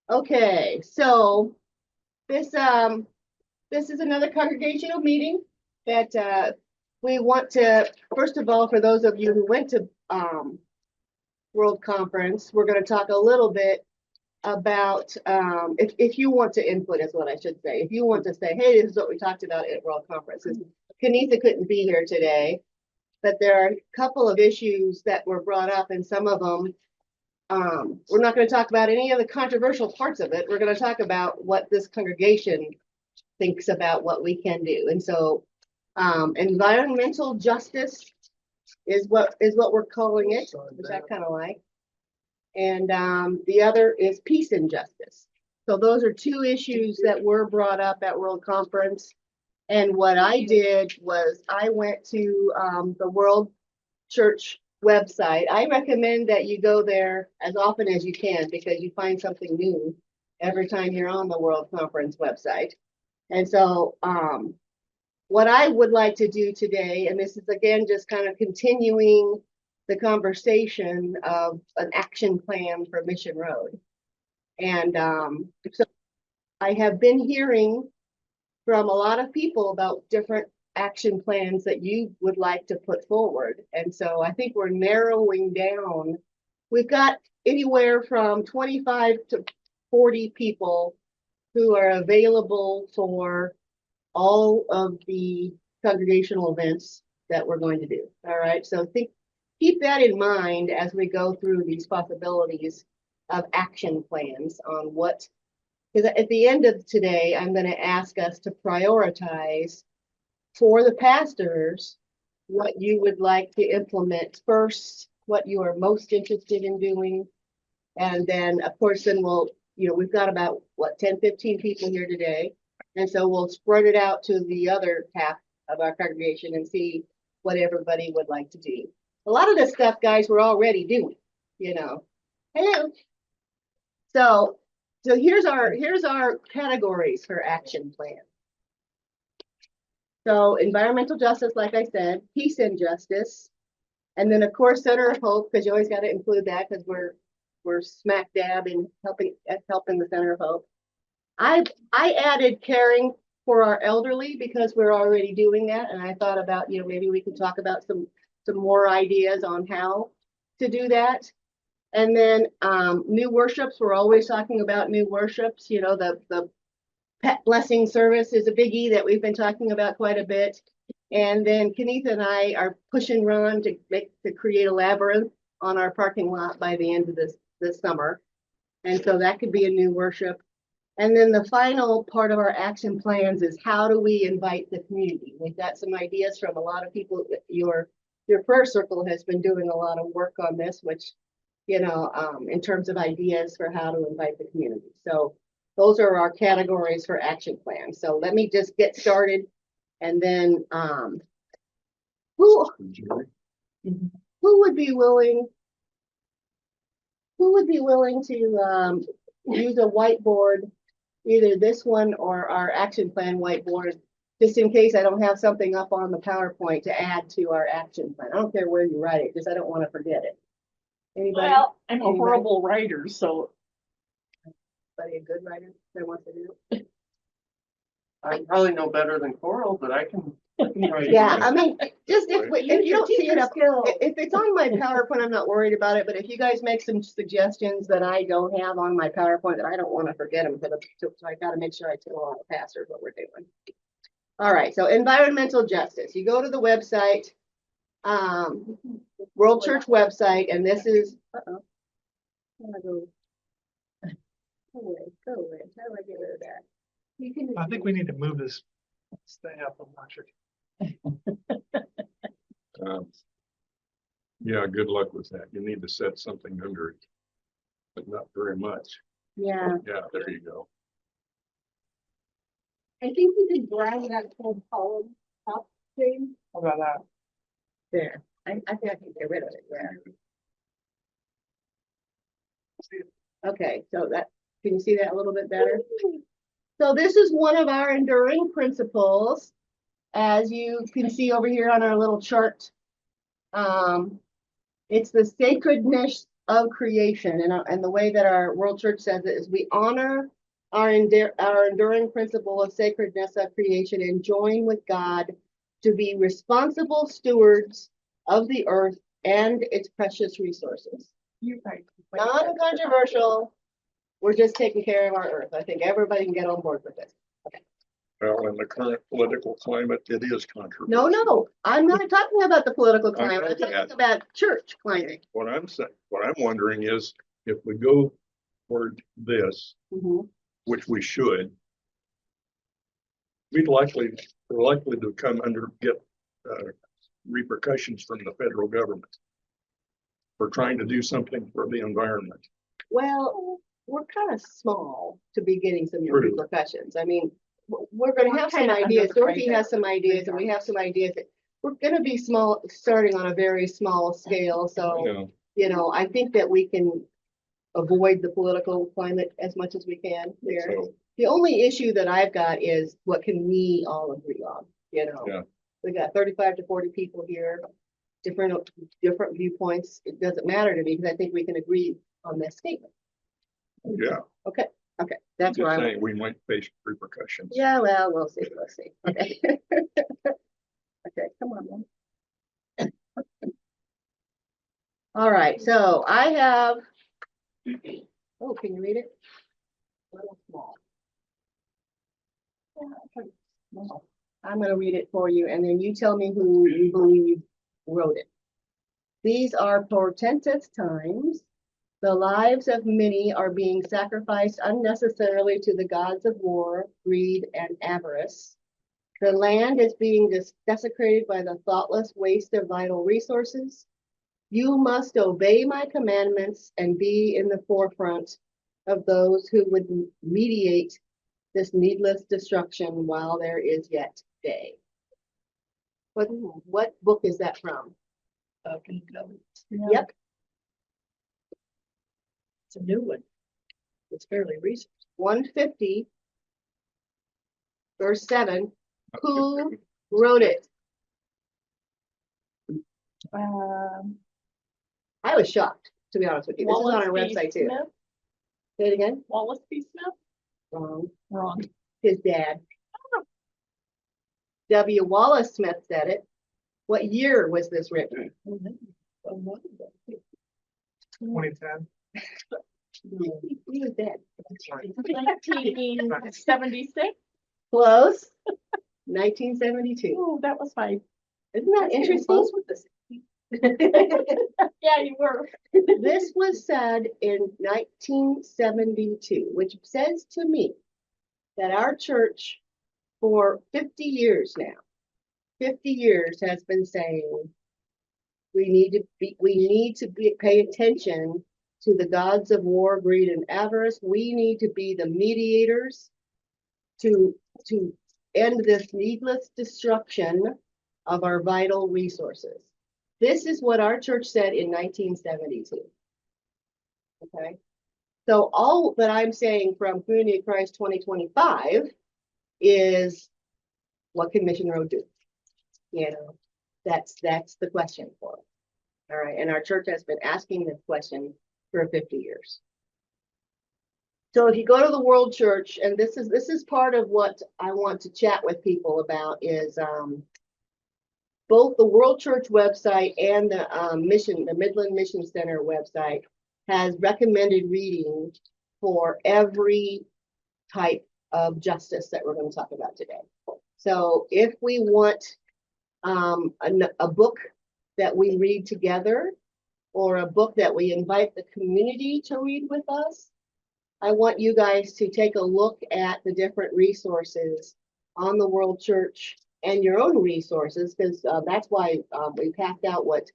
Okay, so this this is another congregational meeting that we want to, first of all, for those of you who went to World Conference, we're going to talk a little bit about if you want to input is what I should say. If you want to say, hey, this is what we talked about at World Conference. Kenitha couldn't be here today, but there are a couple of issues that were brought up, and some of them we're not going to talk about any of the controversial parts of it. We're going to talk about what this congregation thinks about what we can do. And so environmental justice is what we're calling it, which I kind of like. And the other is peace and justice. So those are two issues that were brought up at World Conference. And what I did was I went to the World Church website. I recommend that you go there as often as you can because you find something new every time you're on the World Conference website. And so what I would like to do today, and this is again just kind of continuing the conversation of an action plan for Mission Road. And so I have been hearing from a lot of people about different action plans that you would like to put forward. And so I think we're narrowing down. We've got anywhere from 25 to 40 people who are available for all of the congregational events that we're going to do. All right, so keep that in mind as we go through these possibilities of action plans on what, because at the end of today, I'm going to ask us to prioritize for the pastors what you would like to implement first, what you are most interested in doing. And then, of course, then we've got about, 10, 15 people here today. And so we'll spread it out to the other half of our congregation and see what everybody would like to do. A lot of this stuff, guys, we're already doing, Hello. So here's our categories for action plan. So environmental justice, like I said, peace and justice, and then of course Center of Hope, because you always got to include that because we're smack dab in helping the Center of Hope. I added caring for our elderly because we're already doing that, and I thought about maybe we could talk about some more ideas on how to do that. And then new worships, we're always talking about new worships. The pet blessing service is a biggie that we've been talking about quite a bit. And then Kenitha and I are pushing Ron to create a labyrinth on our parking lot by the end of this summer. And so that could be a new worship. And then the final part of our action plans is how do we invite the community? We've got some ideas from a lot of people. Your prayer circle has been doing a lot of work on this, which, in terms of ideas for how to invite the community. So those are our categories for action plans. So let me just get started, and then who would be willing to use a whiteboard, either this one or our action plan whiteboard, just in case I don't have something up on the PowerPoint to add to our action plan. I don't care where you write it, because I don't want to forget it. Anybody? Well, I'm a horrible writer, so. Anybody a good writer that wants to do it? I'm probably no better than Coral, but I can write. Yeah, I mean, just if you don't see it up, if it's on my PowerPoint, I'm not worried about it. But if you guys make some suggestions that I don't have on my PowerPoint, that I don't want to forget them, so I got to make sure I tell all the pastors what we're doing. All right, so environmental justice. You go to the website, World Church website, and this is. Go away. How do I get rid of that? You can. I think we need to move this thing up a bunch. Yeah, good luck with that. You need to set something under it, but not very much. Yeah. Yeah, there you go. I think you can drag that whole column up, James. How about that? There. I think I can get rid of it. Yeah. Okay, so can you see that a little bit better? So this is one of our enduring principles, as you can see over here on our little chart. It's the of creation. And the way that our World Church says it is we honor our enduring principle of sacredness of creation and join with God to be responsible stewards of the earth and its precious resources. You're right. Non-controversial. We're just taking care of our earth. I think everybody can get on board with this. Well, in the current political climate, it is controversial. No, I'm not talking about the political I know climate. I'm that. talking about church climate. What I'm saying, what I'm wondering is if we go toward this, Mhm. which we should, we're likely to come get repercussions from the federal government for trying to do something for the environment. Well, we're kind of small to be getting some True. repercussions. I mean, we're gonna We're have some kinda under ideas. the Dorothy radar. has some ideas and we have some ideas. We're gonna be small, starting on a very small scale. So, I think that we can avoid the political climate as much as we can here. So, The only issue that I've got is what can we all agree on, Yeah. We got 35 to 40 people here, different viewpoints. It doesn't matter to me because I think we can agree on this statement. yeah, Okay, that's just where I'm. saying we might face repercussions. Yeah, well, we'll see, let's see. Okay. Okay, come on, then. All right, so I have. Oh, can you read it? A little small. No. I'm gonna read it for you, and then you tell me who you believe wrote it. These are portentous times. The lives of many are being sacrificed unnecessarily to the gods of war, greed, and avarice. The land is being desecrated by the thoughtless waste of vital resources. You must obey my commandments and be in the forefront of those who would mediate this needless destruction while there is yet day. What book is that from? Yep, It's a new one. It's fairly recent. 150, verse 7. Who wrote it? I was shocked, to be honest with you. This is on our Wallace B. website too. Smith? Say it again. Wallace B. Smith? Wrong. Wrong. His dad. W. Wallace Smith said it. What year was this written? 2010. He was dead. 1976? Close. 1972. Oh, that was fine. Isn't that interesting? Yeah, you were. This was said in 1972, which says to me that our church for 50 years now, 50 years has been saying we need to pay attention to the gods of war, greed, and avarice. We need to be the mediators to end this needless destruction of our vital resources. This is what our church said in 1972. Okay. So all that I'm saying from Community of Christ 2025 is what can Mission Road do? That's the question for us. All right. And our church has been asking this question for 50 years. So if you go to the World Church, and this is part of what I want to chat with people about is both the World Church website and the Midland Mission Center website has recommended reading for every type of justice that we're going to talk about today. So if we want a book that we read together or a book that we invite the community to read with us, I want you guys to take a look at the different resources on the World Church and your own resources, because that's why we packed out what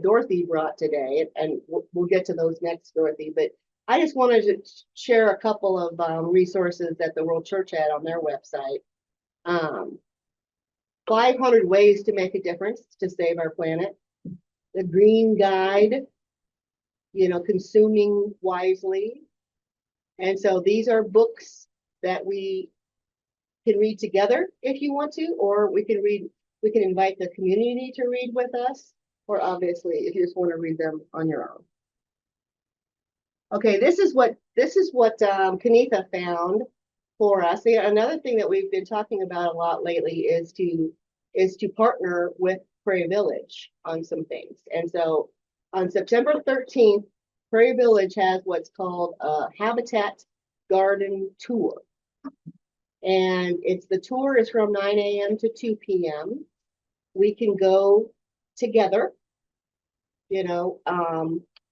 Dorothy brought today, and we'll get to those next, Dorothy. But I just wanted to share a couple of resources that the World Church had on their website. 500 ways to make a difference to save our planet. The Green Guide, consuming wisely. And so these are books that we can read together if you want to, or we can invite the community to read with us, or obviously if you just want to read them on your own. Okay, this is what Kanitha found for us. Another thing that we've been talking about a lot lately is to partner with Prairie Village on some things. And so on September 13th, Prairie Village has what's called a Habitat Garden Tour. And the tour is from 9 a.m. to 2 p.m. We can go together, and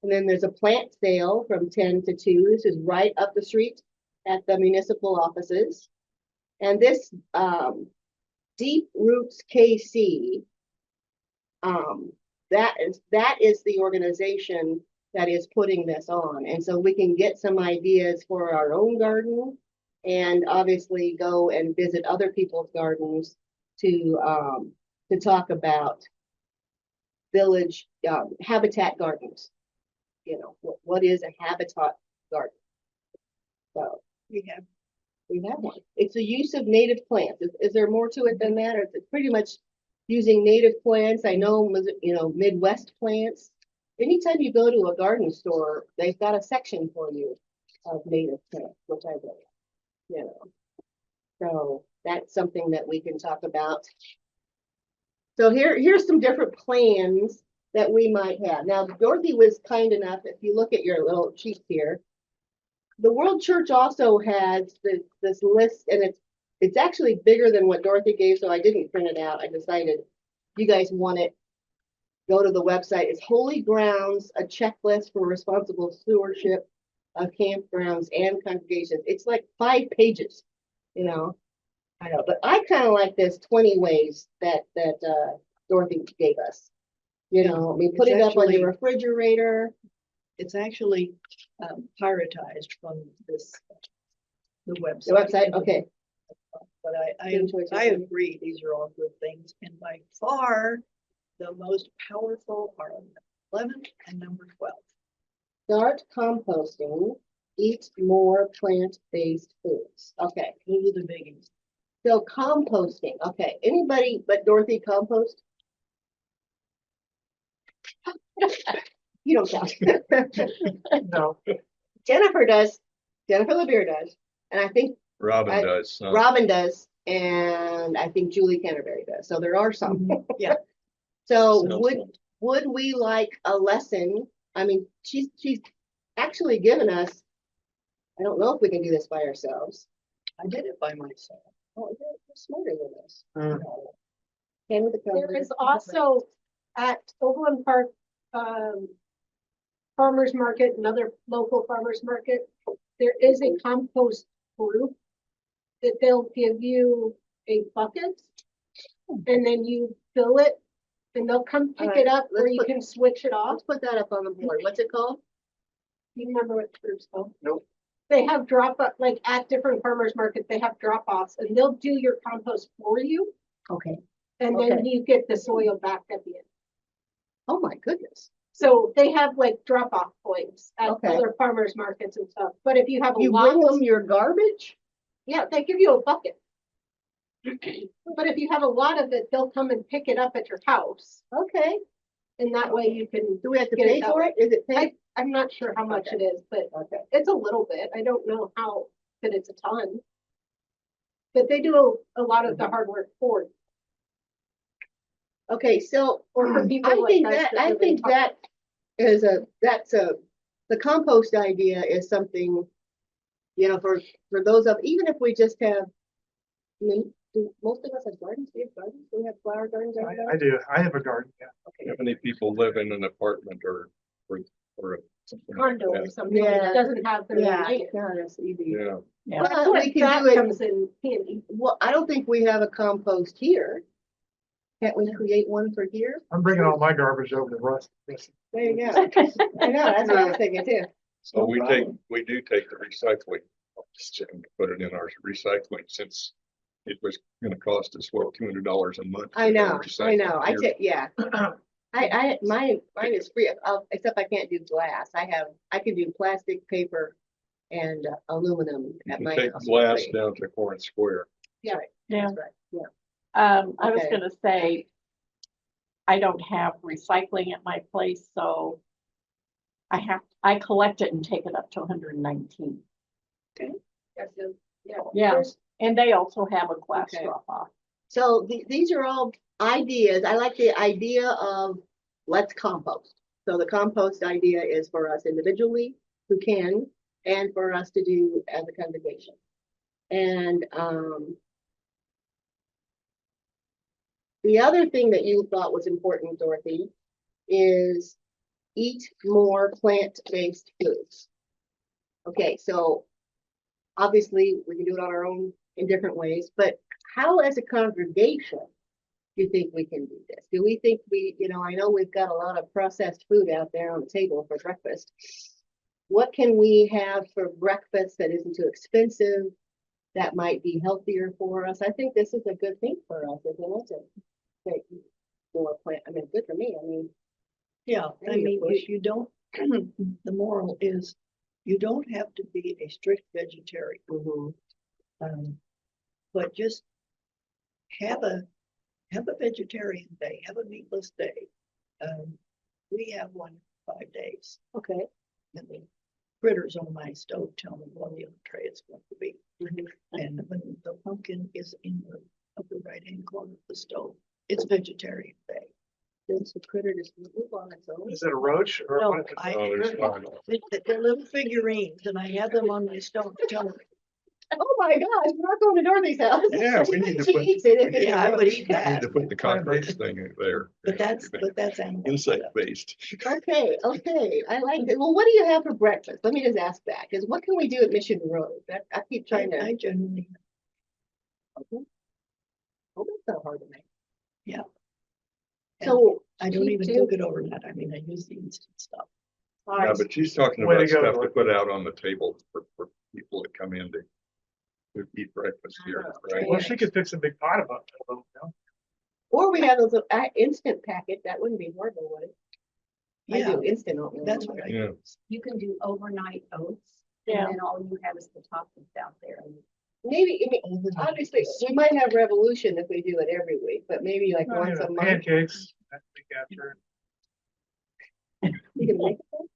then there's a plant sale from 10 to 2. This is right up the street at the municipal offices. And this Deep Roots KC, that is the organization that is putting this on. And so we can get some ideas for our own garden and obviously go and visit other people's gardens to talk about village habitat gardens. What is a habitat garden? So we have one. It's the use of native plants. Is there more to it than that, or is it pretty much using native plants? I know, Midwest plants. Anytime you go to a garden store, they've got a section for you of native plants, which I love. So that's something that we can talk about. So here's some different plans that we might have. Now, Dorothy was kind enough, if you look at your little sheet here, the World Church also has this list, and it's actually bigger than what Dorothy gave, so I didn't print it out. I decided you guys want it, go to the website. It's Holy Grounds, a checklist for responsible stewardship of campgrounds and congregations. It's like 5 pages, I know, but I kind of like this 20 ways that Dorothy gave us. Put it up on your refrigerator. It's actually prioritized from the website. The website, okay. But Good choices. I agree, these are all good things, and by far, the most powerful are 11 and number 12. Start composting. Eat more plant-based foods. Okay. Those are the biggies. So composting. Okay. Anybody but Dorothy compost? You don't count. No, Jennifer does. Jennifer LeBeer does. And I think Robin does. Robin does. And I think Julie Canterbury does. So there are some. Yeah. So Sounds would we like a lesson? I mean, she's actually given us, I don't know if we can do this by ourselves. I did it by myself. Oh, you're smarter than us. Mm. Can with the There is also at Overland Park, farmers market, another local farmers market, there is a compost group that they'll give you a bucket and then you fill it and they'll come pick Alright, it up or let's you put- can switch it off. Let's put that up on the board. What's it called? You remember what the group's called? Nope. They have drop up, like at different farmers markets, they have drop offs and they'll do your compost for you. Okay. And Okay. then you get the soil back at the end. Oh my goodness. So they have like drop off points at Okay. other farmers markets and stuff. But if you have a You lot, bring them your garbage? yeah, they give you a bucket. But if you have a lot of it, they'll come and pick it up at your house. Okay. And that way you can, Do we have to Get it pay that for way. it? Is it paid? I'm not sure how much it is, but Okay. it's a little bit. I don't know how, that it's a ton. But they do a lot of the hard work for you. Okay, so Or for people I like think us that, that I live in think Tucson. the compost idea is something, for those of, even if we just have, I mean, do most of us have gardens? Do we have gardens? Do we have flower gardens? I do. I have a garden, yeah. Okay. How many people live in an apartment or something like Condo or that? something Yeah. that doesn't have their own Yeah, land. yeah, that's easy. Yeah, But That's we what can that do it, comes in handy. well, I don't think we have a compost here. Can't we create one for here? I'm bringing all my garbage over to Russ. There you go. I know, that's what I was thinking too. so No we problem. do take the recycling, just put it in our recycling since it was gonna cost us, what, $200 a month? I to know, recycle here. yeah. Mine is free, except I can't do glass. I can do plastic, paper, and aluminum You at can my take house. glass down to Corinth Square. Yeah. That's right, yeah. I was Okay. gonna say, I don't have recycling at my place, so I collect it and take it up to 119. Yeah, There's- and they also have a glass Okay. drop off. So these are all ideas. I like the idea of let's compost. So the compost idea is for us individually who can, and for us to do as a congregation. And the other thing that you thought was important, Dorothy, is eat more plant-based foods. Okay, so obviously we can do it on our own in different ways, but how as a congregation do you think we can do this? Do we think I know we've got a lot of processed food out there on the table for breakfast. What can we have for breakfast that isn't too expensive, that might be healthier for us? I think this is a good thing for us, isn't it? To take more plant, I mean, good for me. I mean, Yeah, There I you mean, go. you don't, the moral is, you don't have to be a strict vegetarian. But just have a vegetarian day, have a meatless day. We have one 5 days. okay. And the critters on my stove tell me what the entree is going to be. And when the pumpkin is in the upper right-hand corner of the stove, it's vegetarian day. Does the critter just move on its own? Is it a roach or? No, what is it? Oh, there's fun. They're little figurines and I have them on my stove to tell me. Oh my gosh, we're not going to Dorothy's house. Yeah, we need to She put- eats it if it's Yeah, I would eat We that. need to put the cockroach thing in there. But that's animal. Insect based. Okay, I like it. Well, what do you have for breakfast? Let me just ask that, because what can we do at Mission Road? I keep trying to. I generally, Oh, that's not hard to make. Yeah. So, I don't She even do- cook it overnight. I mean, I use the instant stuff. all Yeah, right, but she's talking Way to about go, stuff to Dorothy. put out on the table for people that come in to eat breakfast here, right? Well, she could fix a big pot of it. You know? or we have those instant packet, that wouldn't be horrible, would it? I Yeah, do instant oatmeal. that's what I Yeah. use. You can do overnight oats, Yeah. and then all you have is the toppings out there. Maybe, I mean, obviously, we might have revolution if we do it every week, but maybe like Well, you once know, a month. Pancakes, that week after. We can make it.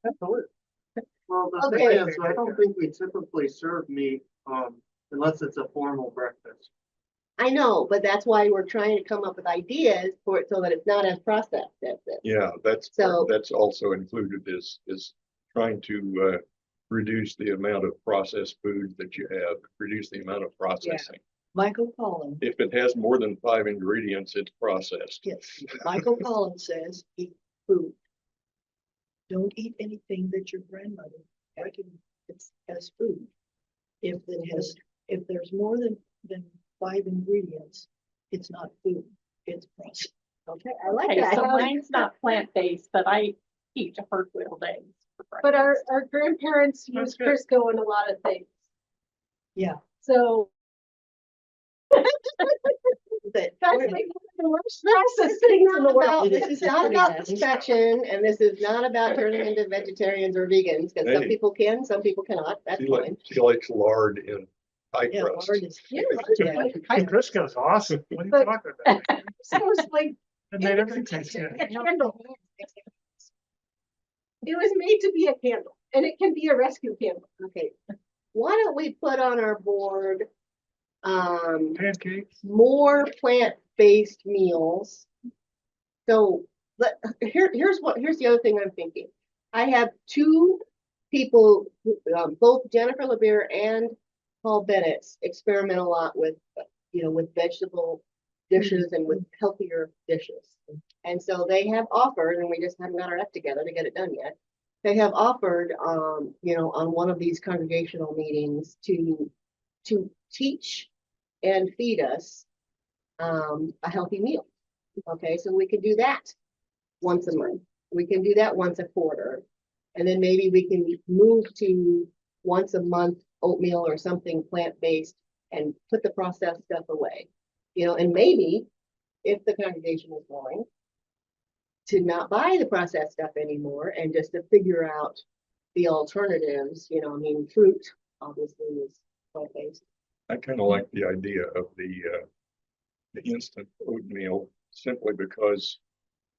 Absolutely. Well, the Okay. thing is, I don't think we typically serve meat, unless it's a formal breakfast. I know, but that's why we're trying to come up with ideas for it so that it's not as processed as this. Yeah, So- that's also included is trying to reduce the amount of processed food that you have, reduce the amount of processing. Michael Pollan, If it has more than 5 ingredients, it's processed. yes, Michael Pollan says, eat food. Don't eat anything that your grandmother recognizes as food. If there's more than 5 ingredients, it's not food, it's processed. Okay, I like Okay, that. so mine's not plant-based, but I eat hard-boiled eggs. for But breakfast. our grandparents That's used good. Crisco in a lot of things. Yeah. So That, That's like one of the worst processed things in the world. It This is. is not Pretty about nasty. perfection, and this is not about turning into vegetarians or vegans, because some Hey. people can, some people cannot, that's fine. She likes lard in pie yeah, crust. lard is. Yeah. Hey, Crisco's awesome. What are you But- talking about? so it's like It made everything taste good. a candle. It was made to be a candle, and it can be a rescue candle. Okay, why don't we put on our board, Pancakes. more plant-based meals? So, here's the other thing I'm thinking. I have two people, both Jennifer LeBeer and Paul Bennett experiment a lot with, with vegetable dishes and with healthier dishes. And so they have offered, and we just haven't got our act together to get it done yet. They have offered, on one of these congregational meetings to teach and feed us a healthy meal. Okay, so we can do that once a month. We can do that once a quarter. And then maybe we can move to once a month oatmeal or something plant-based and put the processed stuff away. And maybe if the congregation is willing to not buy the processed stuff anymore and just to figure out the alternatives, fruit obviously is plant-based. I kind of like the idea of the instant oatmeal simply because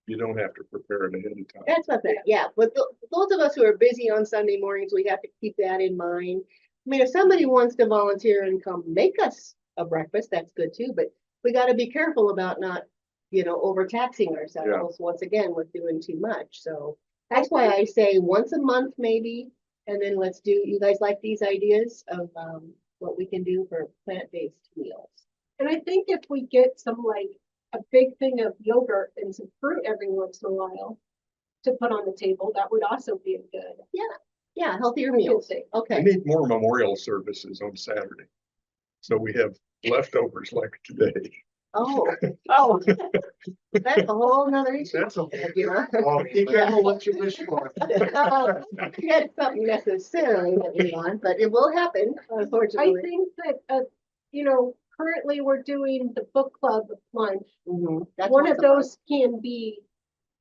You don't have to prepare it ahead of time. That's what that, yeah, but those of us who are busy on Sunday mornings, we have to keep that in mind. I mean, if somebody wants to volunteer and come make us a breakfast, that's good too, but we gotta be careful about not, overtaxing ourselves once again with doing too much, so. That's why I say once a month maybe, and then let's do, you guys like these ideas of, what we can do for plant-based meals? And I think if we get some like a big thing of yogurt and some fruit every once in a while to put on the table, that would also be a good. Yeah, healthier meals, thing. We okay. need more memorial services on Saturday. So we have leftovers like today. Oh, Oh, that's a whole nother issue. That's a- Well, be careful what you wish for. That's something necessarily that we want, but it will happen, I unfortunately. think that, currently we're doing the book club lunch. That's One once of a month. those can be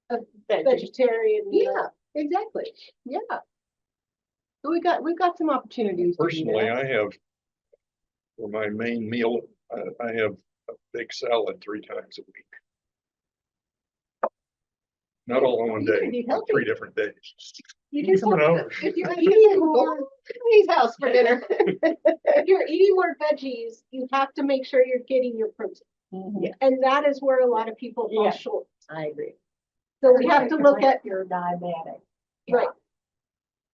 a veggie. vegetarian meal. Yeah, exactly, yeah. So we've got some opportunities to do Personally, that. I have, for my main meal, I have a big salad 3 times a week. Not all on one You day, can be on 3 healthy. different days. You just Coming have over. to, if you're eating Go more, to Somebody's house for dinner. if you're eating more veggies, you have to make sure you're getting your protein. Mhm. And that is where a lot of people fall Yeah. short. I agree. So we have to look at, You're diabetic. right.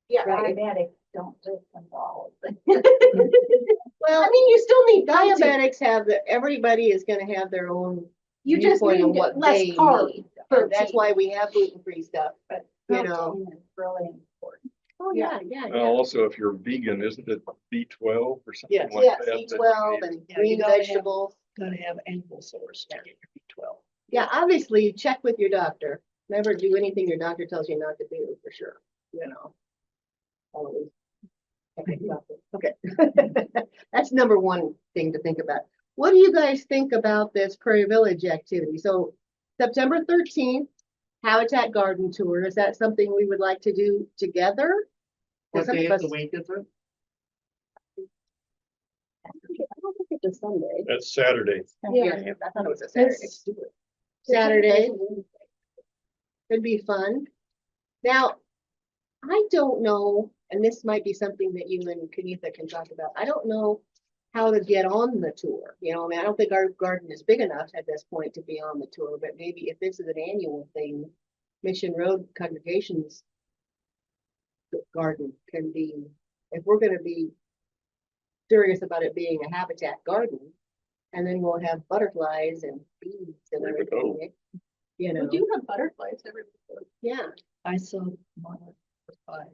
Yeah, Diabetics don't just involve. Well, I mean, you still need protein. diabetics have everybody is gonna have their own You just viewpoint on need what less they carb. need. And that's protein. why we have gluten-free stuff. But You know. protein is really important. Oh, Yeah. Also, if you're vegan, isn't it B12 or something Yes. like Yeah, that? that you B12 need? and Yeah, green you gotta have- vegetables. Gotta have animal source to get your B12. Yeah, obviously, check with your doctor. Never do anything your doctor tells you not to do, for sure, Always. Okay. That's number one thing to think about. What do you guys think about this Prairie Village activity? So September 13th, Habitat Garden Tour, is that something we would like to do together? What Some day of of the us- week is it? I don't think it's a Sunday. That's Saturday. Yeah, I thought it was a Saturday. It's- Saturday. Could be fun. Now, I don't know, and this might be something that you and Kenitha can talk about. I don't know how to get on the tour. I mean, I don't think our garden is big enough at this point to be on the tour, but maybe if this is an annual thing, Mission Road Congregations garden can be, if we're gonna be serious about it being a habitat garden, and then we'll have butterflies and bees and There we go. everything. We do have butterflies every. Yeah, I saw monarch butterfly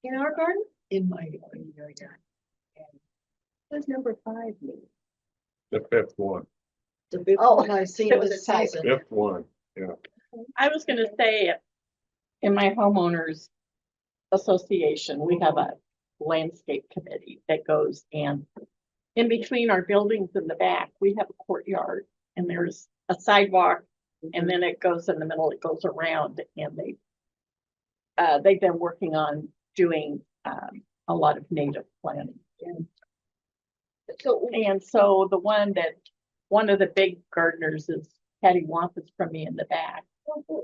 in our garden, in my yard. what's number 5 mean? The 5th one. The big Oh, one I seen it was this a typo. season. 5th one. I was gonna say, in my homeowners association, we have a landscape committee that goes and in between our buildings in the back, we have a courtyard and there's a sidewalk and then it goes in the middle, it goes around and they've been working on doing, a lot of native planting. So, And so one of the big gardeners is Patty Wampus from me in the back.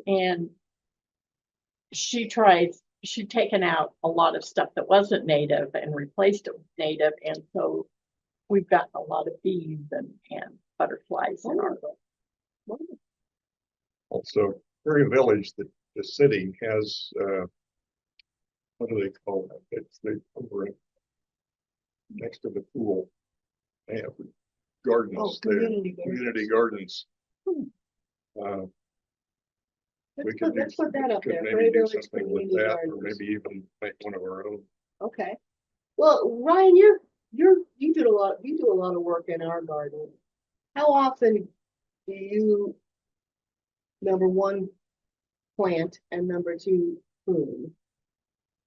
And she'd taken out a lot of stuff that wasn't native and replaced it with native. And so we've gotten a lot of bees and butterflies in our. Also, Prairie Village, the city has, what do they call that? It's over next to the pool. They have gardens Oh, there, community gardens. community gardens. We could let's put that up could there. maybe Prairie do Village something with Community that, or Gardens. maybe even make one of our own. Okay. Well, Ryan, you do a lot of work in our garden. How often do you, number one, plant and number two, prune?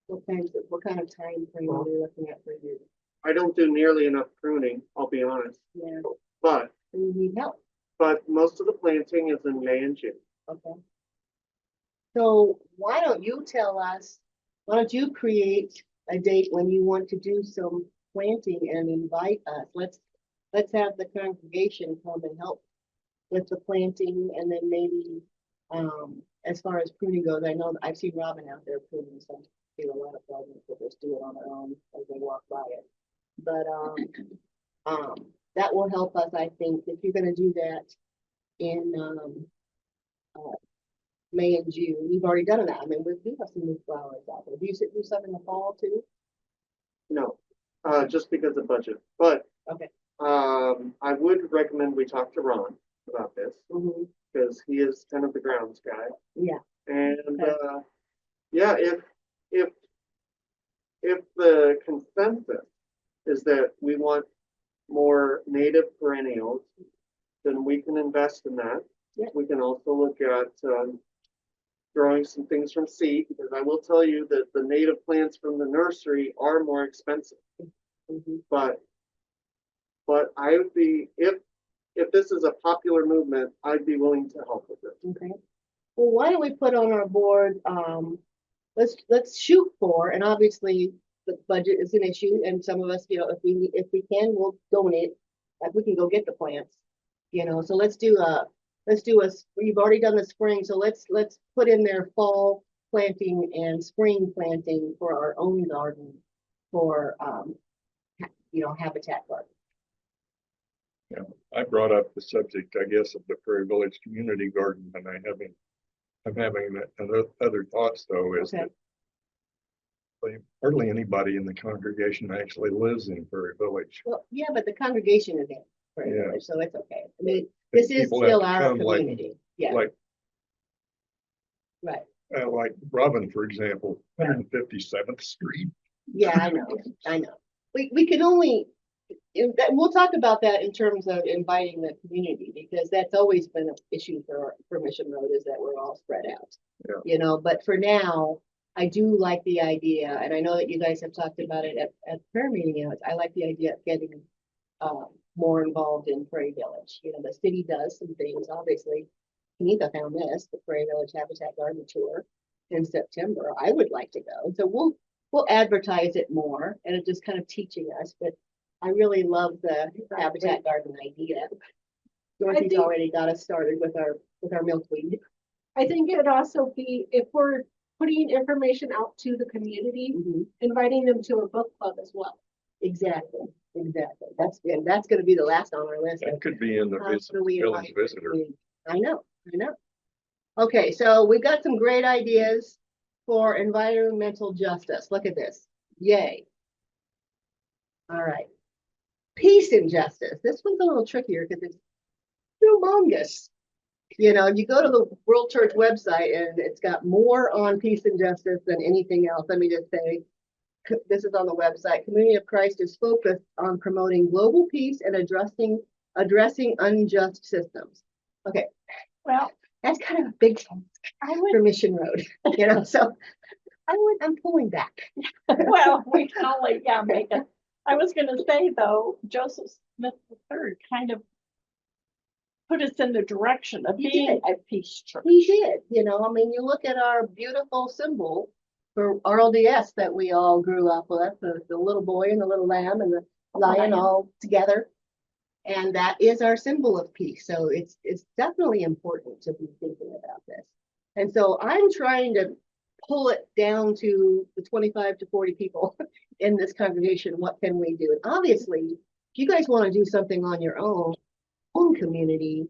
What kind of time frame are we looking at for you? I don't do nearly enough pruning, I'll be honest, Yeah, but, you need help, most of the planting is in May and June. okay? So why don't you create a date when you want to do some planting and invite us? Let's have the congregation come and help with the planting and then maybe As far as pruning goes, I know I've seen Robin out there pruning some, a lot of buildings, but just do it on their own as they walk by it. But, that will help us, I think, if you're gonna do that in, May and June. We've already done that. I mean, we do have some new flowers out there. Do you do some in the fall too? No, just because of budget, but. Okay. I would recommend we talk to Ron about this, Mm-hmm. because he is kind of the grounds guy. Yeah. And, Okay. yeah, if the consensus is that we want more native perennials, then we can invest in that. Yeah. We can also look at, growing some things from seed, because I will tell you that the native plants from the nursery are more expensive. Mm-hmm. But I would be, if this is a popular movement, I'd be willing to help with it. Okay. Well, why don't we put on our board, let's shoot for, and obviously the budget is an issue, and some of us, if we can, we'll donate. Like we can go get the plants, so let's do we've already done the spring, so let's put in there fall planting and spring planting for our own garden for, habitat garden. Yeah, I brought up the subject, I guess, of the Prairie Village Community Garden, and I'm having other thoughts though, is Okay. that hardly anybody in the congregation actually lives in Prairie Village. Well, yeah, but the congregation is in Prairie Yeah. Village, so it's okay. I mean, this is People have still to our come, like- community. Yeah, Like, right. like Robin, for example, 157th Street. Yeah, I know. We can only, we'll talk about that in terms of inviting the community, because that's always been an issue for Mission Road, is that we're all spread out. Yeah. But for now, I do like the idea, and I know that you guys have talked about it at prayer meeting. I like the idea of getting more involved in Prairie Village. The city does some things, obviously. Kenita found this, the Prairie Village Habitat Garden Tour in September. I would like to go. So we'll advertise it more, and it's just kind of teaching us, but I really love the Habitat Garden idea. Dorothy's think- already got us started with our milkweed. I think it'd also be, if we're putting information out to the community, Mhm. inviting them to a book club as well. Exactly. That's going to be the last on our list. That could be in the How do we village invite visitor. community? I know. Okay, so we've got some great ideas for environmental justice. Look at this. Yay. All right. Peace and justice. This one's a little trickier because it's humongous. You go to the World Church website and it's got more on peace and justice than anything else. Let me just say, this is on the website. Community of Christ is focused on promoting global peace and addressing unjust systems. Okay, Well, that's kind of a big thing for Mission Road, so I'm pulling back. well, we can only, make it. I was gonna say though, Joseph Smith III kind of put us in the direction of He being did. a peace church. He did, I mean, you look at our beautiful symbol for RLDS that we all grew up with, the little boy and the little lamb and the lion all together. And that is our symbol of peace. So it's definitely important to be thinking about this. And so I'm trying to pull it down to the 25 to 40 people in this congregation. What can we do? And obviously, if you guys want to do something on your own community,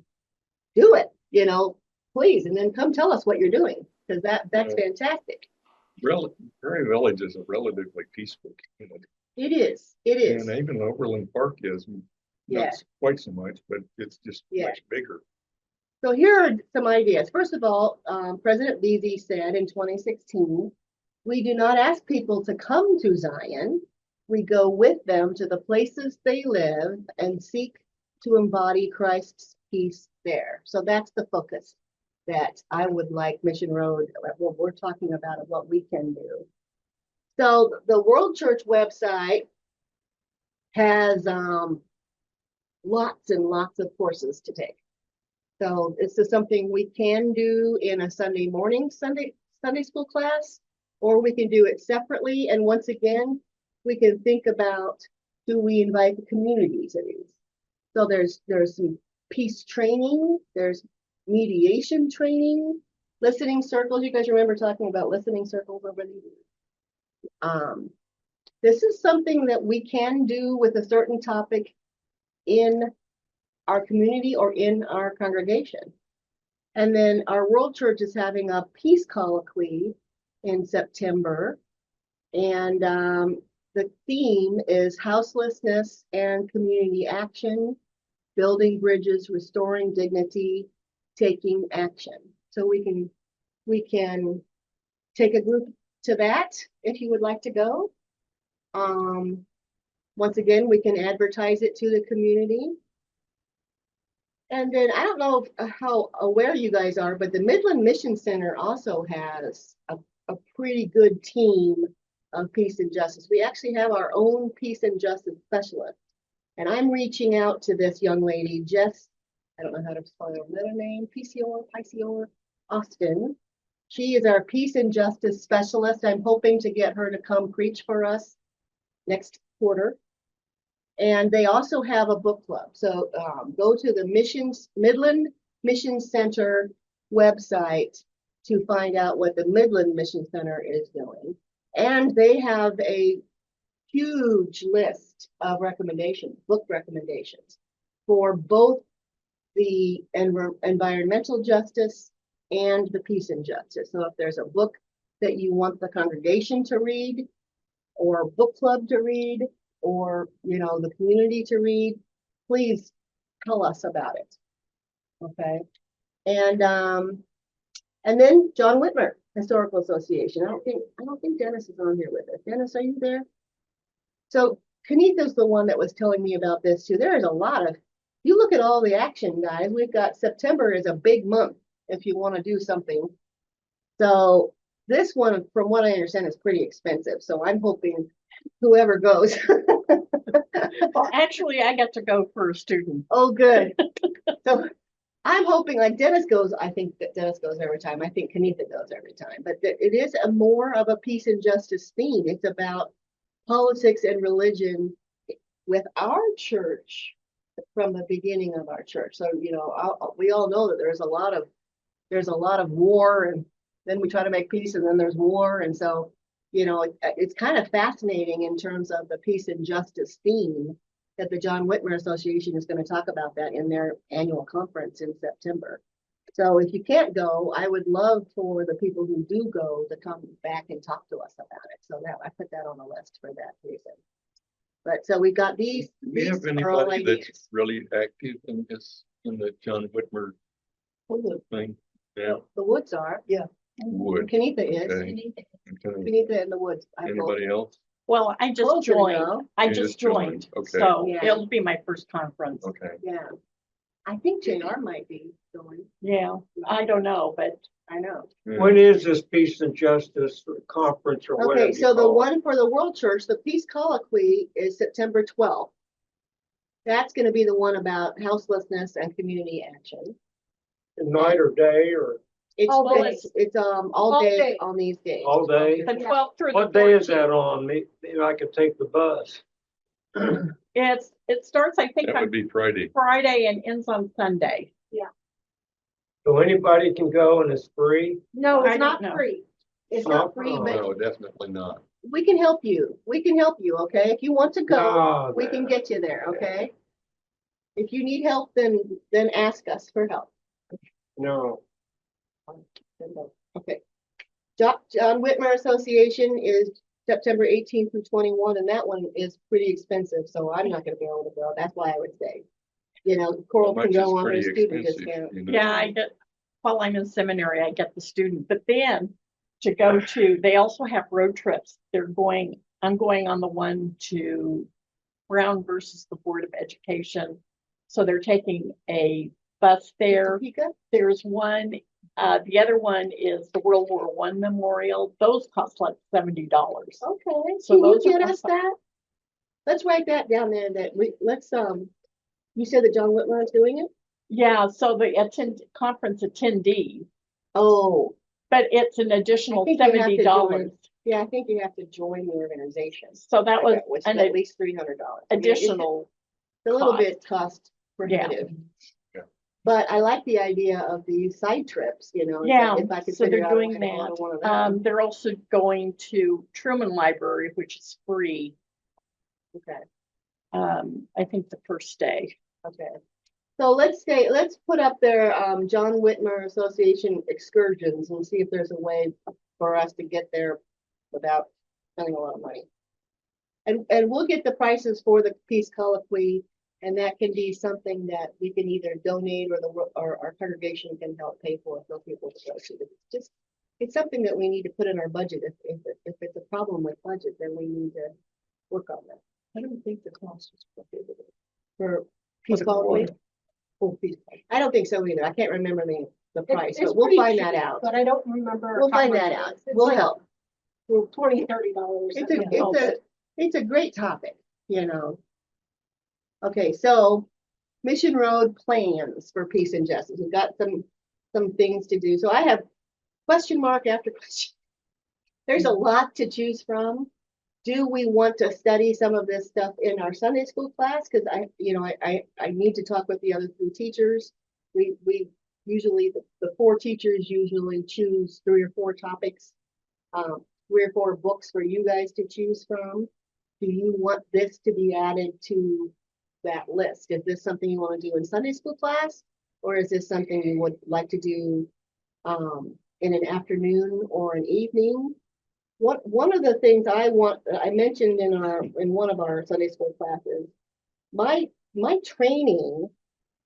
do it, please. And then come tell us what you're doing, because that's fantastic. Prairie Village is a relatively peaceful community. It is. And even Overland Park is, Yeah. not quite so much, but it's just much bigger. So here are some ideas. First of all, President Beasy said in 2016, we do not ask people to come to Zion. We go with them to the places they live and seek to embody Christ's peace there. So that's the focus that I would like Mission Road, what we're talking about, and what we can do. So the World Church website has lots and lots of courses to take. So this is something we can do in a Sunday morning, Sunday school class, or we can do it separately. And once again, we can think about, do we invite the community to these? So there's some peace training, there's mediation training, listening circles. You guys remember talking about listening circles over the years? This is something that we can do with a certain topic in our community or in our congregation. And then our World Church is having a peace colloquy in September. And the theme is houselessness and community action, building bridges, restoring dignity, taking action. So we can take a group to that if you would like to go. Once again, we can advertise it to the community. And then I don't know how aware you guys are, but the Midland Mission Center also has a pretty good team of peace and justice. We actually have our own peace and justice specialist. And I'm reaching out to this young lady, Jess, I don't know how to spell her middle name, Picior Austin. She is our peace and justice specialist. I'm hoping to get her to come preach for us next quarter. And they also have a book club. So go to the Midland Mission Center website to find out what the Midland Mission Center is doing. And they have a huge list of recommendations, book recommendations for both the environmental justice and the peace and justice. So if there's a book that you want the congregation to read, or a book club to read, or the community to read, please tell us about it. Okay. And then John Whitmer Historical Association. I don't think Dennis is on here with us. Dennis, are you there? So Kenitha's the one that was telling me about this too. There is a lot of, you look at all the action, guys. We've got September is a big month if you want to do something. So this one, from what I understand, is pretty expensive. So I'm hoping whoever goes. Well, actually, I get to go for a student. Oh, good. So I'm hoping like Dennis goes. I think that Dennis goes every time. I think Kenitha goes every time. But it is a more of a peace and justice theme. It's about politics and religion with our church from the beginning of our church. So we all know that there's a lot of war, and then we try to make peace, and then there's war, and so it's kind of fascinating in terms of the peace and justice theme that the John Whitmer Association is going to talk about that in their annual conference in September. So if you can't go, I would love for the people who do go to come back and talk to us about it. So that I put that on the list for that reason. But so we've got these. Do we have are all anybody that's ideas. really active in the John Whitmer thing? Yeah, The Woods are. Yeah. would. Kenitha is. Okay. Okay. Kenitha in the Woods. Anybody else? Well, I just Closer to joined. go. I You just just joined. joined. Okay. So Yeah. it'll be my first conference. Okay. Yeah. I think JR might be going. Yeah, I don't know, but I know. Yeah. When is this peace and justice conference or whatever? Okay, you so the call it? one for the World Church, the Peace Colloquy is September 12th. That's going to be the one about houselessness and community action. Night or day or It's All day. it's all day on these days. all day? the 12th through the What day is 14th. that on? Maybe I could take the bus. It starts, I think, That would on be Friday. Friday and ends on Sunday. So anybody can go and it's free? No, I it's don't not know. free. It's No, not free, but No, definitely not. we can help you. We can help you, okay? If you want to go, No, we can no. get you there, okay? If you need help, then ask us for help. No. Okay. John Whitmer Association is September 18th through 21, and that one is pretty expensive, so I'm not gonna be able to go. That's why I would say. Coral How can much go is on their pretty student expensive, discount. you know? Yeah, I get, while I'm in seminary, I get the student, but then to go to, they also have road trips. I'm going on the one to Brown versus the Board of Education. So they're taking a bus there. Topeka? There's one, the other one is the World War I Memorial. Those cost like $70. Okay, So can you those are get us awesome. that? Let's write that down there you said that John Whitmer is doing it? Yeah, so the conference attendees, Oh, but it's an additional I think you have to $70. join. yeah, I think you have to join the organization. So that was Which is an at least $300. additional, It's a little cost. bit cost prohibitive. Yeah. But I like the idea of these side trips, you know. Yeah, If I could so figure they're out a doing way to go that. to one of them. They're also going to Truman Library, which is free. Okay, I think the first day. okay. So let's put up their, John Whitmer Association excursions and see if there's a way for us to get there without spending a lot of money. And we'll get the prices for the Peace Colloquy, and that can be something that we can either donate or our congregation can help pay for if those people to go to. It's something that we need to put in our budget. If it's a problem with budget, then we need to work on that. I don't think the cost is prohibitive. For Peace the Colloquy. quarter. Oh, Peace. I don't think so either. I can't remember the price, It's but we'll pretty find cheap, that out. But I don't remember. We'll how find much that it out. is. It's We'll like help. $20-$30. It's a great topic, you know. Okay, so Mission Road plans for peace and justice. We've got some things to do. So I have question mark after question. There's a lot to choose from. Do we want to study some of this stuff in our Sunday school class? Because I need to talk with the other 3 teachers. We usually, the 4 teachers usually choose 3 or 4 topics, 3 or 4 books for you guys to choose from. Do you want this to be added to that list? Is this something you want to do in Sunday school class? Or is this something you would like to do in an afternoon or an evening? One of the things I mentioned in one of our Sunday school classes, my training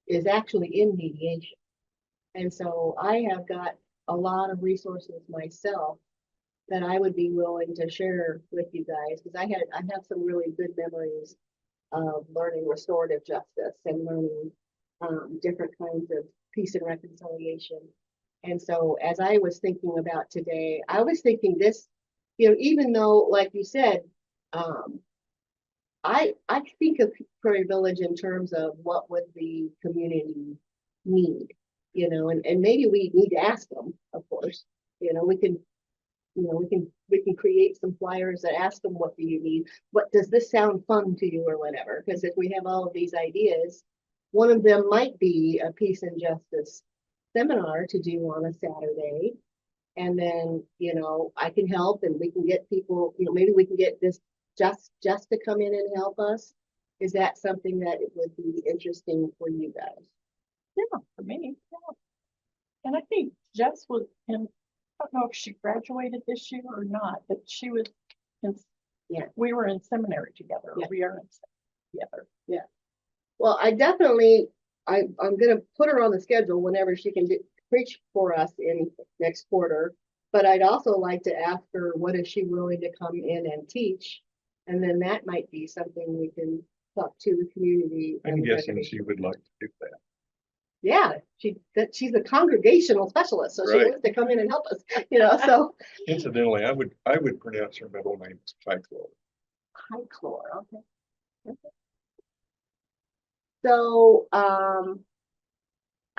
is actually in mediation. And so I have got a lot of resources myself that I would be willing to share with you guys, because I have some really good memories of learning restorative justice and learning different kinds of peace and reconciliation. And so as I was thinking about today, I was thinking this, even though, like you said, I think of Prairie Village in terms of what would the community need, and maybe we need to ask them, of course. We can create some flyers that ask them, what do you need? What does this sound fun to you, or whatever? Because if we have all of these ideas, one of them might be a peace and justice seminar to do on a Saturday. And then, I can help, and we can get people, maybe we can get this just to come in and help us. Is that something that it would be interesting for you guys? Yeah, for me. Yeah. And I think Jess was in, I don't know if she graduated this year or not, but she was in, Yeah. We were in seminary together. Yeah. We are in seminary together. Yeah. Well, I'm gonna put her on the schedule whenever she can preach for us in next quarter. But I'd also like to ask her, what is she willing to come in and teach? And then that might be something we can talk to the community. I'm guessing she would like to do that. Yeah, she's a congregational specialist, so she Right. wants to come in and help us, so. Incidentally, I would pronounce her middle name as Pyclor. High chlor, okay. So, I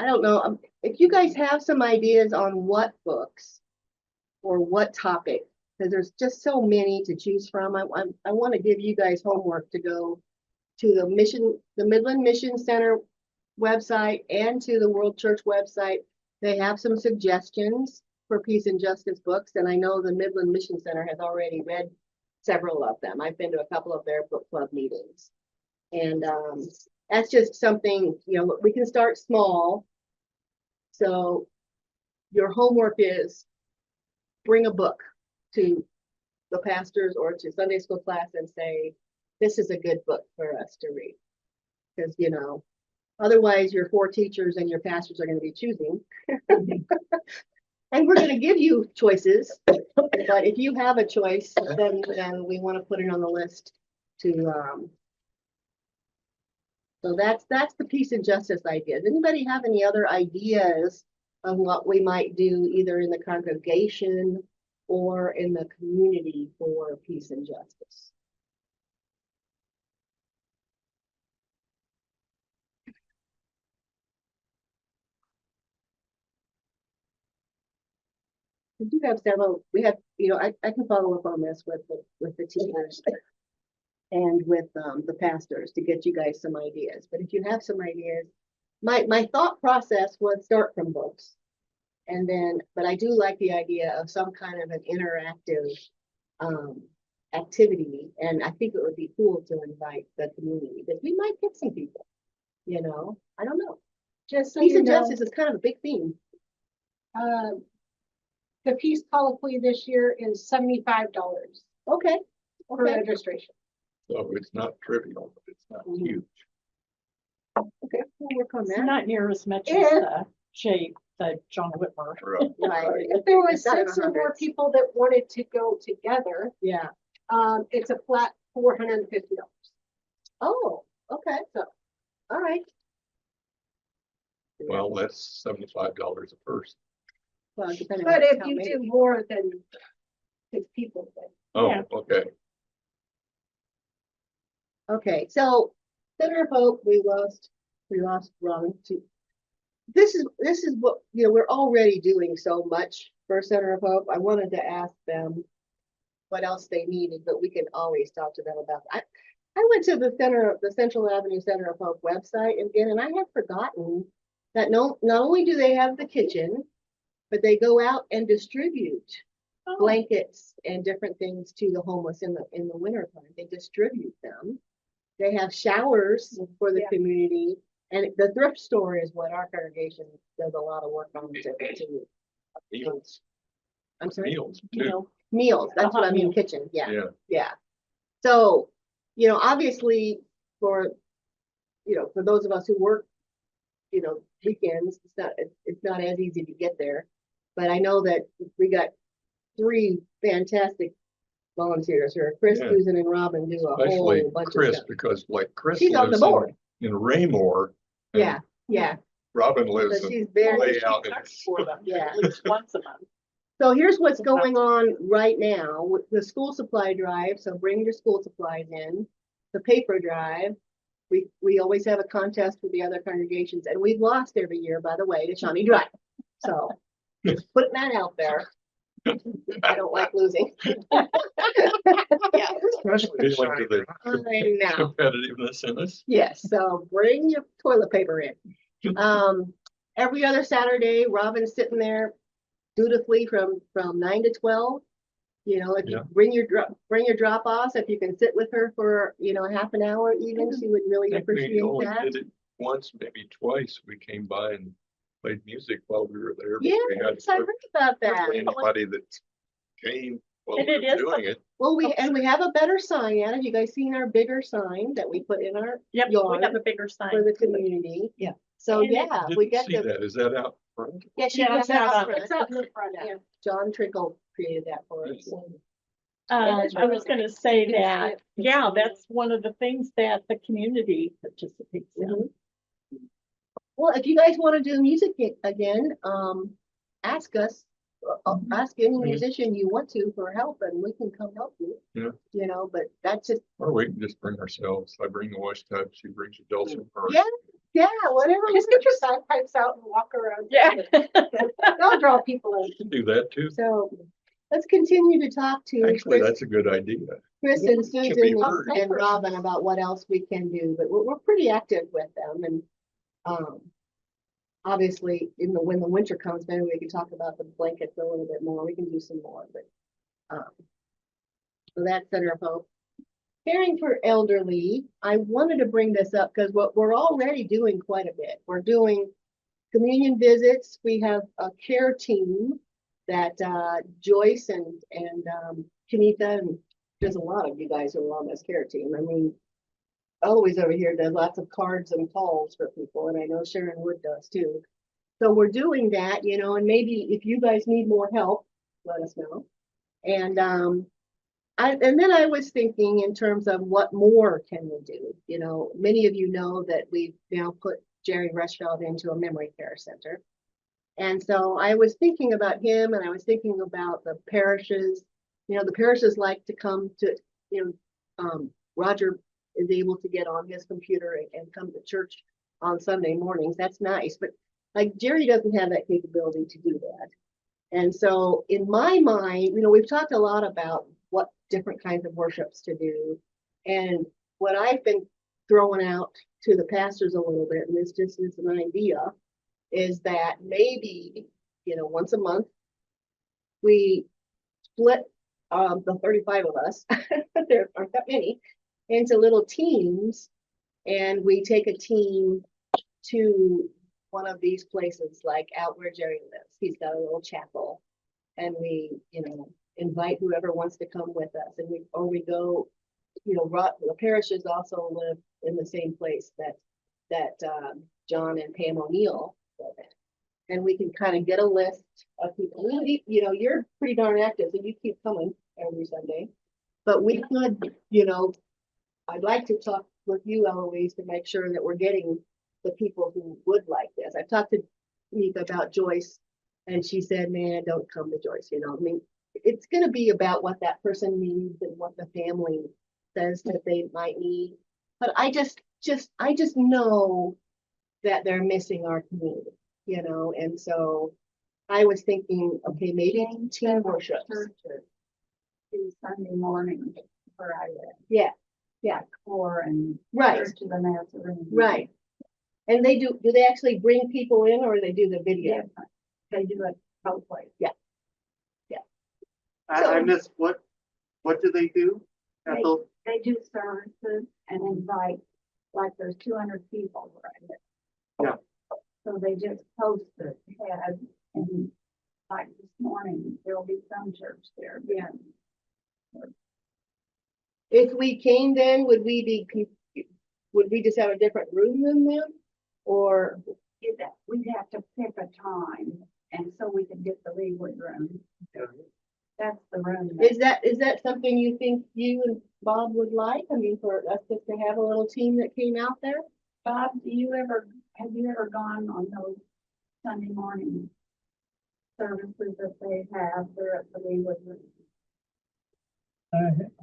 don't know, if you guys have some ideas on what books or what topic, because there's just so many to choose from. I want to give you guys homework to go to the Midland Mission Center website and to the World Church website. They have some suggestions for peace and justice books, and I know the Midland Mission Center has already read several of them. I've been to a couple of their book club meetings, and that's just something, we can start small. So your homework is bring a book to the pastors or to Sunday school class and say, this is a good book for us to read. Because, otherwise your 4 teachers and your pastors are going to be choosing. And we're going to give you choices. But if you have a choice, then we want to put it on the list to, so that's the peace and justice ideas. Anybody have any other ideas on what we might do either in the congregation or in the community for peace and justice? We do have several, I can follow up on this with the teachers and with the pastors to get you guys some ideas. But if you have some ideas, my thought process would start from books. And then, but I do like the idea of some kind of an interactive activity. And I think it would be cool to invite the community, because we might get some people, you know, I don't know. Just so Peace you and know, justice is kind of a big theme. the peace colloquy this year is $75 Okay, for okay, registration. So it's not trivial, but it's not Mhm. huge. okay, we'll work on It's that. not near as much as Yeah. the John Whitmer. Right. Right, If there was It's not in 6 or more hundreds. people that wanted to go together, Yeah, it's a flat $450. oh, okay, so, all right. Well, that's $75 a person. Well, depending But on if how you many. do more than 6 people, then Oh, Yeah. okay. Okay, so Center of Hope, we lost Robin to. This is what, you know, we're already doing so much for Center of Hope. I wanted to ask them what else they needed, but we can always talk to them about that. I went to the Central Avenue Center of Hope website again, and I had forgotten that not only do they have the kitchen, but they go out and distribute Oh, blankets and different things to the homeless in the winter time. They distribute them. They have showers for the Yeah. community, and the thrift store is what our congregation does a lot of work on to. Meals, I'm sorry, meals you too. know, meals. That's what I mean, meals. kitchen. Yeah, Yeah. yeah. So, you know, obviously for, you know, for those of us who work, you know, weekends, it's not as easy to get there. But I know that we got 3 fantastic volunteers here. Chris, Yeah. Susan, and Robin do a Especially whole bunch of Chris, stuff. because like Chris She's on the lives board. in Raymore. and Yeah, yeah. Robin So lives in she's very, way out in cooks for them Yeah. at least once a month. so here's what's going on right now with the school supply drive. So bring your school supplies in. The paper drive. We always have a contest with the other congregations, and we've lost every year, by the way, to Shawnee Drive. So just putting that out there. I don't like losing. Yeah, Especially to the I know. competitiveness in us. Yes, so bring your toilet paper in. Every other Saturday, Robin's sitting there dutifully from 9 to 12. You know, if you Yeah. bring your drop offs, if you can sit with her for, you know, half an hour even, she would really I think we appreciate only that. did it once, maybe twice. We came by and played music while we were there. but Yeah, we had I heard about that. anybody that came while And we it were is doing it. Well, we have a better sign, Anna. Have you guys seen our bigger sign that we put in our Yep, we yard have a bigger sign. for the community? Yeah. So And it- yeah, we Didn't get see to, that. Is that out front? yeah, she Yeah, puts it's that out up on- it's out in the front. Yeah, John Trickle created that for us. Yes. I was gonna say It's- that, it's- yeah, that's one of the things that the community participates in. Mhm. Well, if you guys want to do music again, ask us, ask any Mhm. musician you want to for help, and we can come help you. Yeah. You know, but that's just, Or we can just bring ourselves. I bring the wash tub, she brings a dulcimer. yeah, whatever. Just get your bagpipes out and walk around. Yeah. That'll draw people in. We can do that too. So let's continue to talk to Actually, Chris, that's a good idea. Chris and Should be Susan heard. and Robin about what else we can do, but we're pretty active with them, and obviously when the winter comes, maybe we can talk about the blankets a little bit more. We can do some more, but so that's Center of Hope. Caring for elderly, I wanted to bring this up because what we're already doing quite a bit. We're doing communion visits. We have a care team that Joyce and Kenita, and there's a lot of you guys who are on this care team. I mean, Eloise over here does lots of cards and calls for people, and I know Sharon Wood does too. So we're doing that, you know, and maybe if you guys need more help, let us know. And then I was thinking in terms of what more can we do? You know, many of you know that we've now put Jerry Rushfeld into a memory care center. And so I was thinking about him, and I was thinking about the parishes. You know, the parishes like to come to, you know, Roger is able to get on his computer and come to church on Sunday mornings. That's nice. But like Jerry doesn't have that capability to do that. And so in my mind, you know, we've talked a lot about what different kinds of worships to do. And what I've been throwing out to the pastors a little bit, and this just is an idea, is that maybe, once a month, we split the 35 of us, there aren't that many, into little teams, and we take a team to one of these places, like out where Jerry lives. He's got a little chapel, and we, invite whoever wants to come with us, and we go, the parishes also live in the same place that John and Pam O'Neill live in. And we can kind of get a list of people. You're pretty darn active, and you keep coming every Sunday. But we could, I'd like to talk with you, Eloise, to make sure that we're getting the people who would like this. I've talked to Nika about Joyce, and she said, man, don't come to Joyce, it's going to be about what that person needs and what the family says that they might need. But I just know that they're missing our community, and so I was thinking, okay, maybe team worship. Do Sunday morning where I live. Yeah, Core and right, Church of the Nazarene. right. And do they actually bring people in, or they do the video? Yeah, they do it both ways. I missed, what do they do? They- They do services and invite, like there's 200 people where I live. Yeah. So they just post the head, and like this morning, there'll be some church there. Yeah. If we came then, would we just have a different room than them? Or, We'd have to pick a time, and so we could get the Leewood room. That's the room. is that something you think you and Bob would like? I mean, for us just to have a little team that came out there? Bob, have you ever gone on those Sunday morning services that they have there at the Leewood room?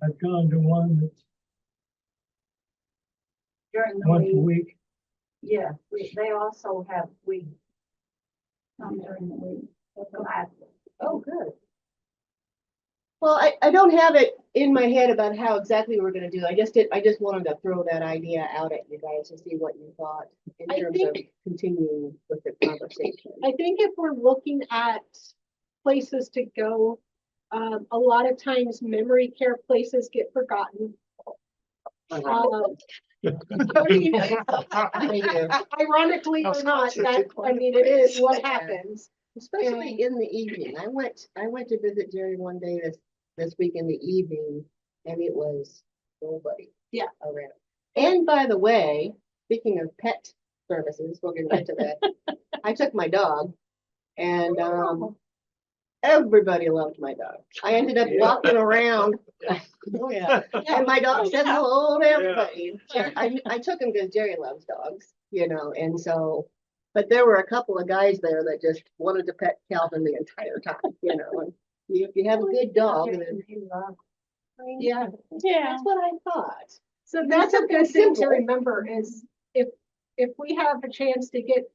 I've gone to one that's During the once a week? week. Yeah, they also have some during the week. Gladly. Oh, good. Well, I don't have it in my head about how exactly we're gonna do it. I just wanted to throw that idea out at you guys to see what you thought in I terms of think- continuing with the conversation. I think if we're looking at places to go, a lot of times memory care places get forgotten. Ironically or not, it is what happens. Especially in the evening. I went to visit Jerry one day this week in the evening, and it was nobody. Yeah. Around. And by the way, speaking of pet services, we're gonna get to that. I took my dog, and everybody loved my dog. I ended up walking around. Oh, yeah. And my dog said hello to everybody. I took him because Jerry loves dogs, and so, but there were a couple of guys there that just wanted to pet Calvin the entire time, and if you have a good dog, then. Yeah, That's what I thought. so that's a good thing to simple. remember is if we have a chance to get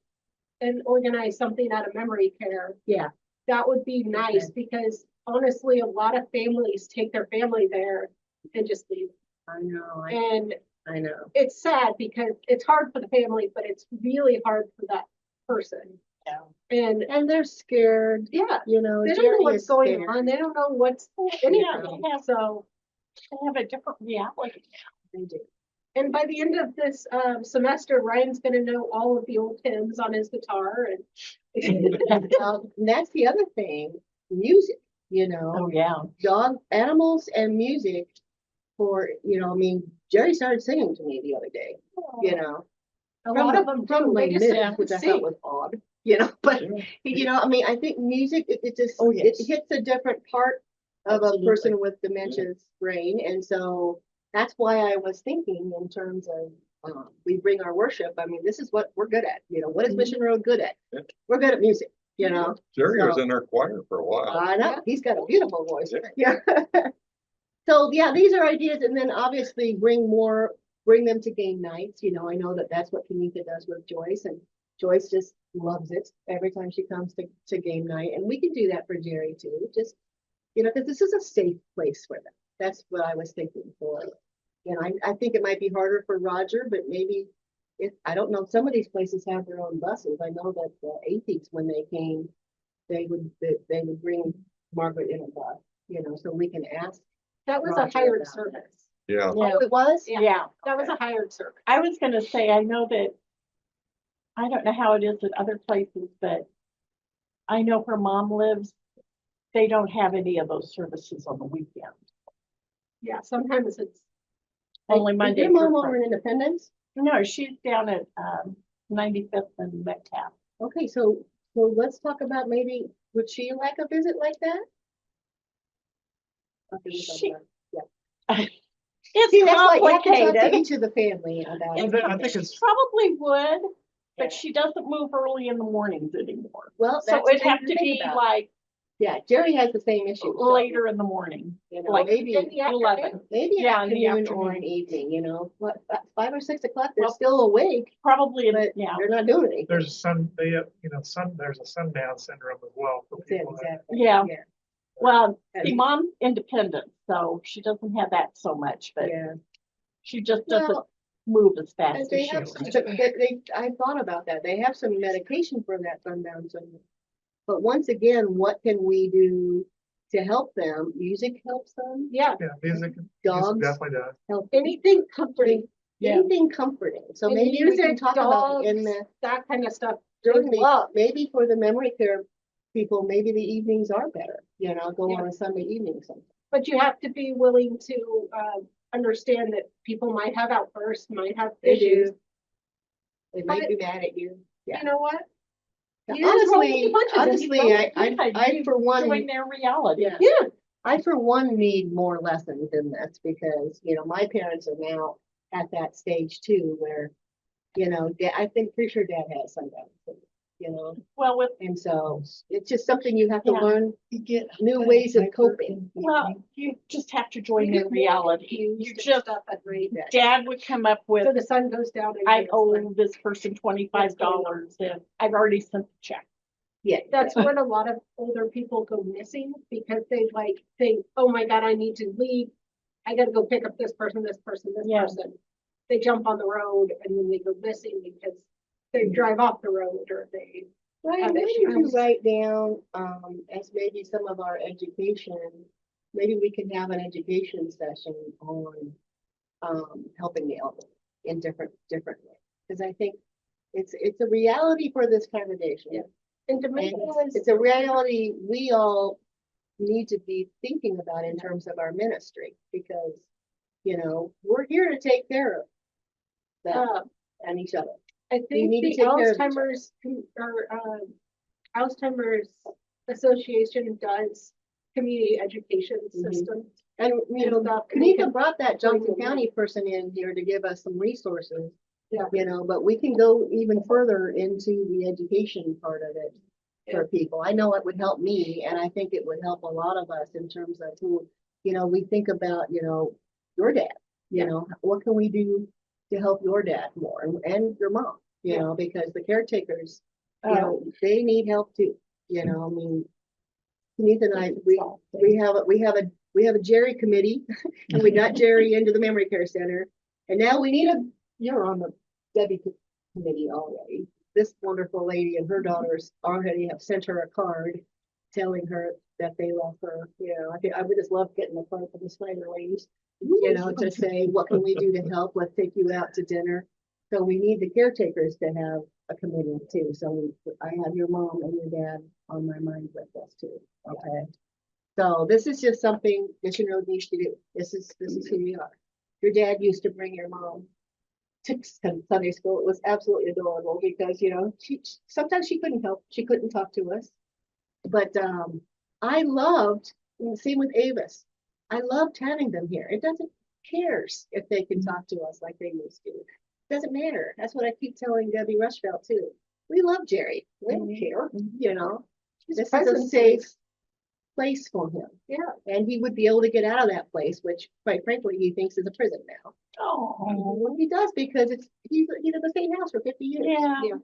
and organize something out of memory care. Yeah. That would be nice because honestly, a lot of families take their family there and just leave. I know, And I know. it's sad because it's hard for the family, but it's really hard for that person. Yeah. And they're scared, yeah, they they don't know Jerry what's is going scared. on. They don't know what's Yeah, anything. they have- So, They have a different reality. They do. and by the end of this semester, Ryan's gonna know all of the old hymns on his guitar and And that's the other thing, music, Oh, yeah. dog, animals and music for, Jerry started singing to me the other day, a lot of them from do. Les They just Mis, which I sing. thought was odd, but, I think music, it just, Oh, it yes. hits a different part of a Absolutely. person with dementia's brain, and so that's why I was thinking in terms of, we bring our worship, this is what we're good at, what is Mission Road good at? Yeah. We're good at music, Jerry was So- in our choir for a while. I know, he's got a beautiful voice. Yeah. Yeah. So, yeah, these are ideas, and then obviously bring them to game nights, I know that's what Kanika does with Joyce, and Joyce just loves it every time she comes to game night, and we can do that for Jerry too, just, because this is a safe place for them. That's what I was thinking for, I think it might be harder for Roger, but maybe I don't know, some of these places have their own buses. I know that the Atheists, when they came, they would bring Margaret in a bus, so we can ask. That was a Roger hired about service. Yeah, Yeah, Oh, it was? yeah. That was a hired service. I was gonna say, I know that, I don't know how it is at other places, but I know where mom lives, they don't have any of those services on the weekend. Yeah, sometimes it's, Only Is Monday your mom through over Friday. in Independence? No, she's down at 95th and Metcalf. Okay, so let's talk about maybe, would she like a visit like that? Okay, we'll talk She- about it. It's See, that's why you have to talk to complicated. each of the family about it. I think She it's- probably would, Yeah. but she doesn't move early in the mornings anymore. Well, So that's it'd the have thing to think be about. like Yeah, Jerry has the same issue. so, later in the morning, like Maybe, in the afternoon. 11. maybe an Yeah, in the afternoon or an afternoon. evening, what, 5 or 6 o'clock, they're Well, still awake, Probably, but yeah, they're not doing anything. There's some, they have, there's a sundown syndrome as well for That's it, people. that- exactly. Yeah. well, Yeah. see, mom's independent, so she doesn't have that so much, but Yeah. she just doesn't Well, move as And fast as they she have, used some- to. I thought about that. They have some medication for that sundown syndrome. But once again, what can we do to help them? Music helps them, Yeah, Yeah, music Dogs. definitely does. help anything comforting. Yeah. anything comforting. So And maybe we can music, talk about it in dogs, the, that kind of stuff. during They the, love. maybe for the memory care people, maybe the evenings are better, go Yeah. on a Sunday evening or something. But you have to be willing to understand that people might have outbursts, might have They issues. do. They might But- be mad at you. Yeah. You know what? You just roll with the punches and Honestly, keep going. I for one. Join their reality. Yeah. Yeah, I, for one, need more lessons in this because, my parents are now at that stage too, where, I think pretty sure dad has sundown, Well, with, and so it's just something you have to Yeah. learn You get new kind ways of hyper coping. in the well, evening. you just have to join You their get more reality. confused You and just, stuff at night. dad would come up with, So the sun goes down. and I it's like- owe this person $25 and I've already sent the check. Yeah. That's when a lot of older people go missing because they think, oh my God, I need to leave. I gotta go pick up this person, this person, this Yeah. person. They jump on the road and then they go missing because they drive off the road or they. Right, have maybe you issues. write down, as maybe some of our education, maybe we can have an education session on, helping the elderly in different ways. Because I think it's a reality for this congregation. Yeah. And to make And it's a reality we all need to be thinking about in terms of our ministry, because, we're here to take care of them Uh, and each other. I think need to the take care of each other. Alzheimer's Association does community education Mhm. system. And, stuff, and we Kanika can brought that Johnson bring them County person in here to give us some resources. Yeah. But we can go even further into the education part of it for people. I know it would help me, and I think it would help a lot of us in terms of who, we think about, your dad, what can we do to help your dad more and your mom, because the caretakers, they need help too, I mean, Keith and I, we have a Jerry committee, and we got Jerry into the memory care center, and now we need you're on the Debbie committee already. This wonderful lady and her daughters already have sent her a card telling her that they love her, I would just love getting a card from the Snyder ladies, to say, what can we do to help? Let's take you out to dinner. So we need the caretakers to have a committee too, so I have your mom and your dad on my mind with us too, okay? So this is just something Mission Road needs to do. This is who we are. Your dad used to bring your mom to Sunday school. It was absolutely adorable because, sometimes she couldn't help. She couldn't talk to us. But I loved, same with Avis. I loved having them here. It doesn't cares if they can talk to us like they used to. Doesn't matter. That's what I keep telling Debbie Rushfeld too. We love Jerry. We don't care, His This is a presence safe is- place for him. Yeah. And he would be able to get out of that place, which quite frankly, he thinks is a prison now. Oh, Well, he does because he's in the same house for 50 years. yeah. Yeah.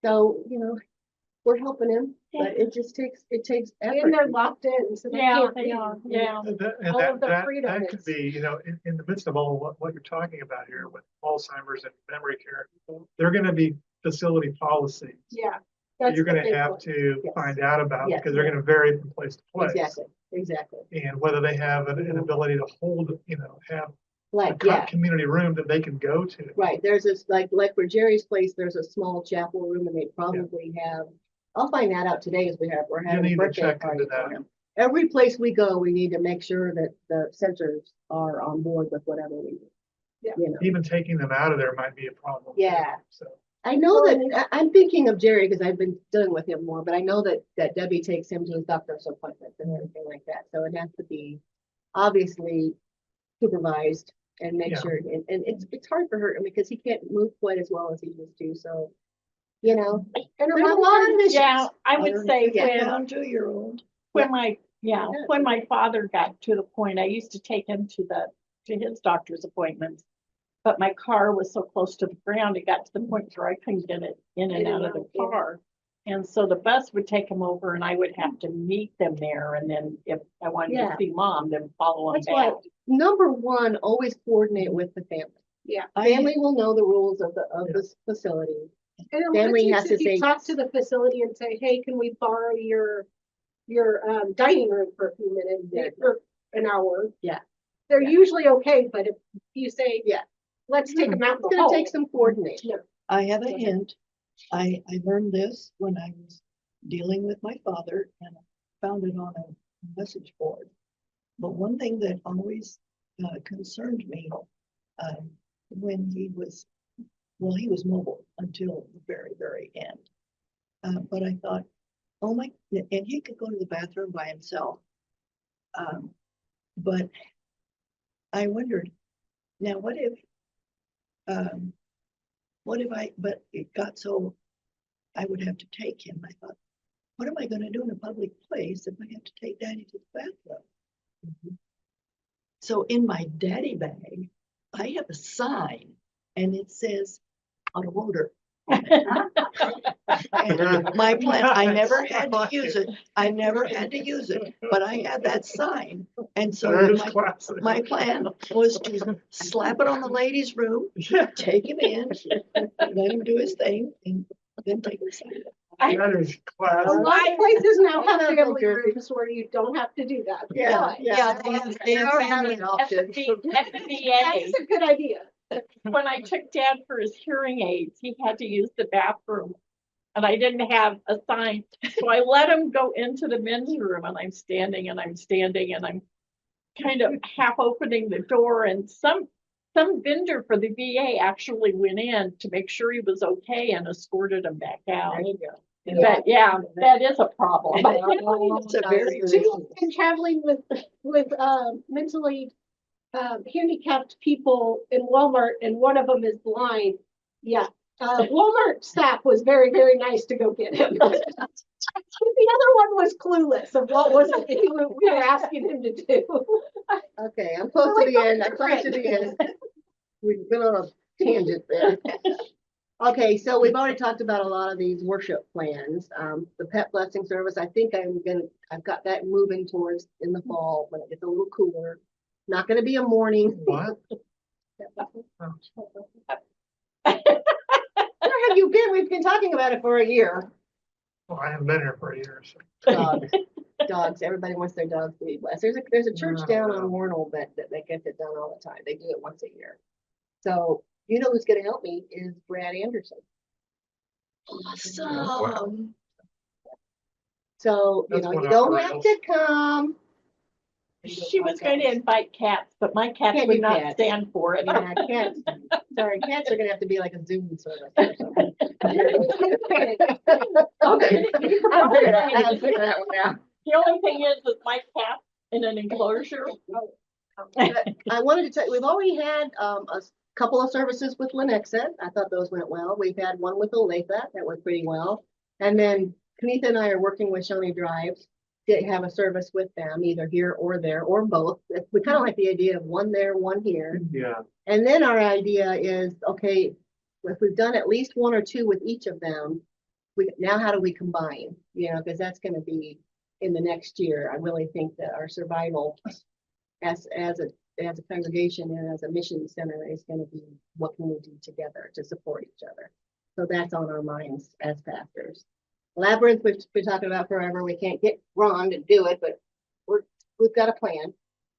So, we're helping him, but it takes And effort. they're locked in, so they Yeah, can't they leave. are, yeah. And All of the that freedom could is- be, in the midst of all what you're talking about here with Alzheimer's and memory care, there are gonna be facility policies Yeah. that that's you're the gonna big have one. to Yes. find out about, Yes. because they're gonna vary from place to place. Exactly. And whether they have an ability to hold, have a Like, yeah, community room that they can go to. right. There's this, like for Jerry's place, there's a small chapel room and they probably have, I'll find that out today as we're You having a need to birthday check party into for that. him. Every place we go, we need to make sure that the sensors are on board with whatever we do. Yeah. You know, Even taking them out of there might be a problem. Yeah. So, I know that, I'm thinking of Jerry because I've been dealing with him more, but I know that Debbie takes him to his doctor's appointments and everything like that. So it has to be obviously supervised and make Yeah. sure, and it's hard for her because he can't move quite as well as he used to, so. You know, And there's a remember, lot of issues. Yeah, I would say Down 2-year-old. when my father got to the point, I used to take him to his doctor's appointments. But my car was so close to the ground, it got to the point where I couldn't get it in and out of the car. And so the bus would take him over and I would have to meet them there. And then if I wanted Yeah. to see mom, then follow them That's why, back. number one, always coordinate with the family. yeah. Family will know the rules of this facility. And Family once has to you say talk yes. to the facility and say, hey, can we borrow your dining room for a few minutes, Yeah. or an hour? Yeah. They're Yeah. usually okay, but if you say, Yeah. let's take them out in It's the gonna hall. take some coordination. Yeah. I have a hint. I learned this when I was dealing with my father and I found it on a message board. But one thing that always concerned me when he was mobile until the very, very end. But I thought, oh my, and he could go to the bathroom by himself. But I wondered, now what if but it got so I would have to take him. I thought, what am I going to do in a public place if I have to take Daddy to the bathroom? So in my daddy bag, I have a sign and it says out of order. And my plan, I never had to use it. I never had to use it, but I had that sign. And so There it is, my classic. plan was to slap it on the ladies' room, take him in, let him do his thing, and then take him aside. That is A classic. lot of places now have Yeah. family rooms where you don't have to do that. Yeah, Yeah, they have family options. At the VA, That's a good idea. when I took Dad for his hearing aids, he had to use the bathroom. And I didn't have a sign, so I let him go into the men's room and I'm standing and I'm kind of half opening the door and some vendor for the VA actually went in to make sure he was okay and escorted him back out. There you go. But yeah, that is a problem. It's a very Too, and traveling with mentally handicapped people in Walmart, and one of them is blind. Yeah, Walmart staff was very, very nice to go get him. The other one was clueless of what was it we were asking him to do. Okay, I'm close to the end. I'm close to the end. We've been on a tangent there. Okay, so we've already talked about a lot of these worship plans. The pet blessing service, I think I've got that moving towards in the fall when it gets a little cooler. Not gonna be a morning. What? Where have you been? We've been talking about it for a year. Well, I haven't been here for a year, so. Dogs, everybody wants their dogs to be blessed. There's a church down on Warnell that gets it done all the time. They do it once a year. So, you know who's gonna help me is Brad Anderson. awesome. So, That's you one don't up have rails. to come. She was going to invite cats, but my cats Can't do would not cats. stand for it. Yeah, cats, sorry, cats are gonna have to be like a Zoom service or something. Okay. I'll figure that one out. The only thing is my cat in an enclosure. But I wanted to tell you, we've already had a couple of services with Lenexit. I thought those went well. We've had one with Olathe that went pretty well. And then Kenitha and I are working with Shawnee Drives to have a service with them, either here or there, or both. We kind of like the idea of one there, one here. Yeah. And then our idea is, okay, if we've done at least one or two with each of them, now how do we combine? You know, because that's gonna be in the next year. I really think that our survival as a congregation and as a mission center is gonna be, what can we do together to support each other? So that's on our minds as pastors. Labyrinth, we've been talking about forever. We can't get Ron to do it, but we've got a plan.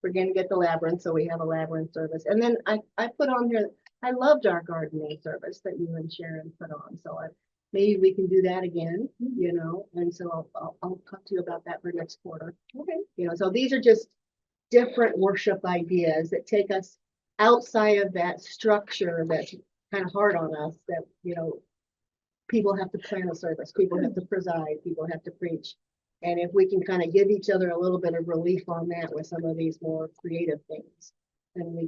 We're gonna get the labyrinth, so we have a labyrinth service. And then I put on here, I loved our gardening service that you and Sharon put on, so maybe we can do that again, you know, and so I'll talk to you about that for next quarter. Okay. You know, so these are just different worship ideas that take us outside of that structure that's kind of hard on us, that, you know, people have to plan a service, people have to preside, people have to preach. And if we can kind of give each other a little bit of relief on that with some of these more creative things, then we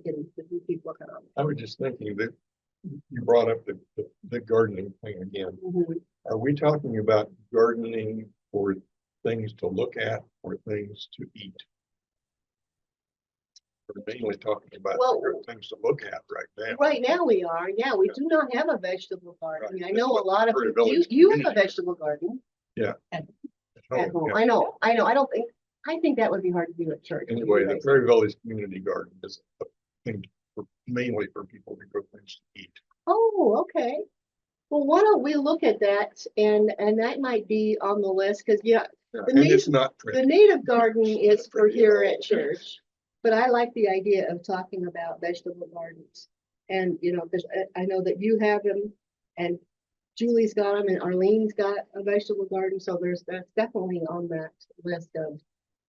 keep working on it. I was just thinking that you brought up the gardening thing again. Are we talking about gardening for things to look at or things to eat? We're mainly talking about Well, things to look at right now. Right now we are, yeah, we do not have a vegetable garden. I mean, I Right. know a lot of, Prairie you Village have a community. vegetable garden Oh, at home. yeah. I know, I think that would be hard to do at church. Anyway, the Prairie Village Community Garden is a thing mainly for people to grow things to eat. Oh, okay. Well, why don't we look at that, and that might be on the list, because The And it's not the pretty. native garden is for here at church, but I like the idea of talking about vegetable gardens. And, you know, because I know that you have them, and Julie's got them, and Arlene's got a vegetable garden, so that's definitely on that list of,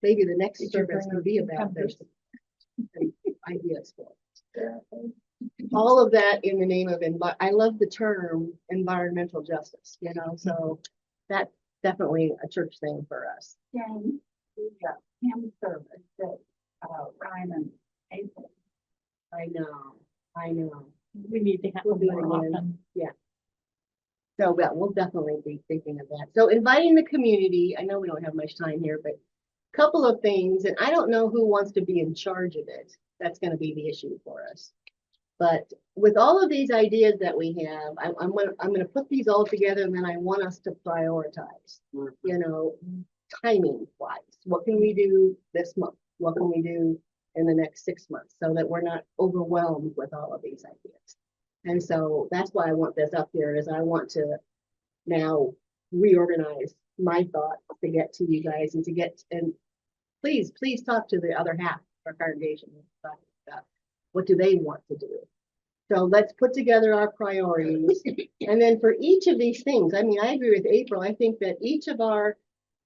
maybe the next Did you service bring can her be about cucumbers? vegetable ideas for it. All of that in the name of, I love the term environmental justice, you know, so that's definitely a church thing for us. Jane, we've got hymn service that, Ryan and April. I know. We need to have We'll them do it more again. often. So, yeah, we'll definitely be thinking of that. So inviting the community, I know we don't have much time here, but a couple of things, and I don't know who wants to be in charge of it. That's gonna be the issue for us. But with all of these ideas that we have, I'm gonna put these all together, and then I want us to prioritize, you know, timing wise. What can we do this month? What can we do in the next 6 months, so that we're not overwhelmed with all of these ideas? And so that's why I want this up here, is I want to now reorganize my thoughts to get to you guys, and please talk to the other half of our congregation about what do they want to do. So let's put together our priorities. And then for each of these things, I mean, I agree with April. I think that each of our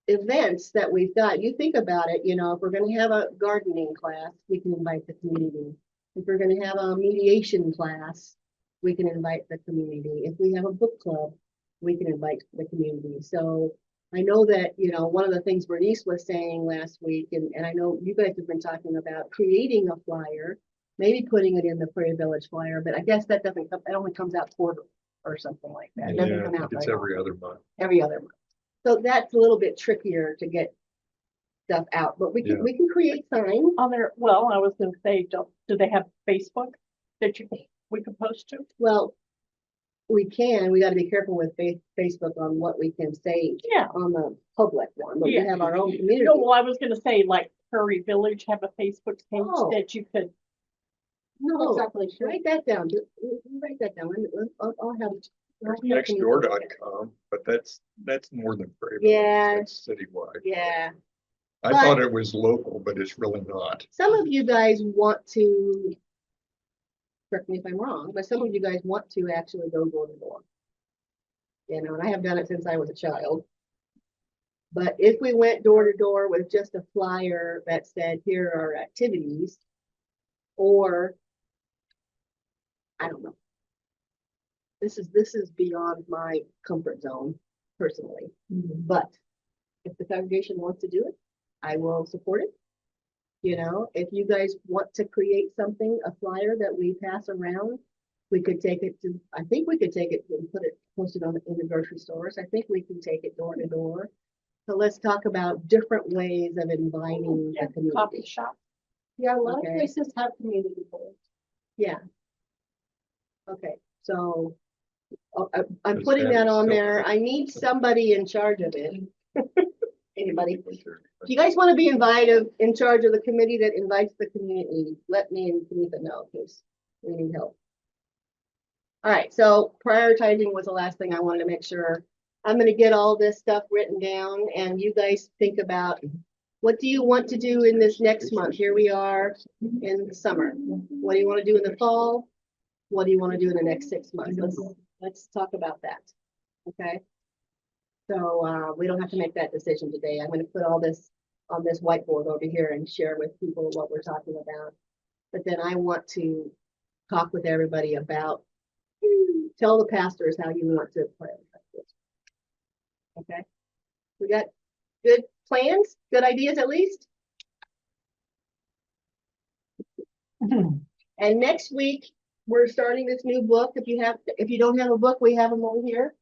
events that we've got, you think about it, you know, if we're going to have a gardening class, we can invite the community. If we're going to have a mediation class, we can invite the community. If we have a book club, we can invite the community. So I know that, you know, one of the things Bernice was saying last week, and I know you guys have been talking about creating a flyer, maybe putting it in the Prairie Village flyer, but I guess that doesn't come, it only comes out quarterly or something like that. It doesn't Yeah, come out it's very every often. other month. Every other month. So that's a little bit trickier to get stuff out, but we can create signs. On their, well, I was gonna say, do they have Facebook that we could post to? Well, we got to be careful with Facebook on what we can say Yeah. on the public one, but we Yeah. have our own community. No, well, I was gonna say, like, Prairie Village have a Facebook page Oh. that you could, No, Exactly, sure. write that down. Write that down. I'll have. There's nextdoor.com, but that's more than Prairie Village. Yeah. That's citywide. Yeah. I But- thought it was local, but it's really not. Some of you guys want to, correct me if I'm wrong, but some of you guys want to actually go door to door. You know, and I have done it since I was a child. But if we went door to door with just a flyer that said, here are our activities, or, I don't know. This is beyond my comfort zone personally, but if the congregation wants to do it, I will support it. You know, if you guys want to create something, a flyer that we pass around, we could take it to, I think we could take it and post it in the grocery stores. I think we can take it door to door. So let's talk about different ways of inviting the coffee community. shop. Yeah, a lot of Okay. places have community boards. Yeah. Okay, so I'm Does putting that that on still- there. I need somebody in charge of it. Anybody? If you guys want to be invited, in charge of the committee that invites the community, let me and Tamika know, because we need help. All right, so prioritizing was the last thing I wanted to make sure. I'm gonna get all this stuff written down, and you guys think about, what do you want to do in this next month? Here we are in the summer. What do you want to do in the fall? What do you want to do in the next 6 months? Let's talk about that. Okay? So, we don't have to make that decision today. I'm gonna put all this on this whiteboard over here and share with people what we're talking about. But then I want to talk with everybody about, tell the pastors how you want to prioritize this. Okay? We got good plans, good ideas at least? And next week, we're starting this new book. If you don't have a book, we have them over here.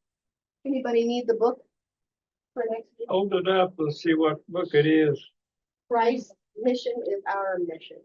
Anybody need the book for next week? Hold it up and see what book it is. Christ's mission is our mission.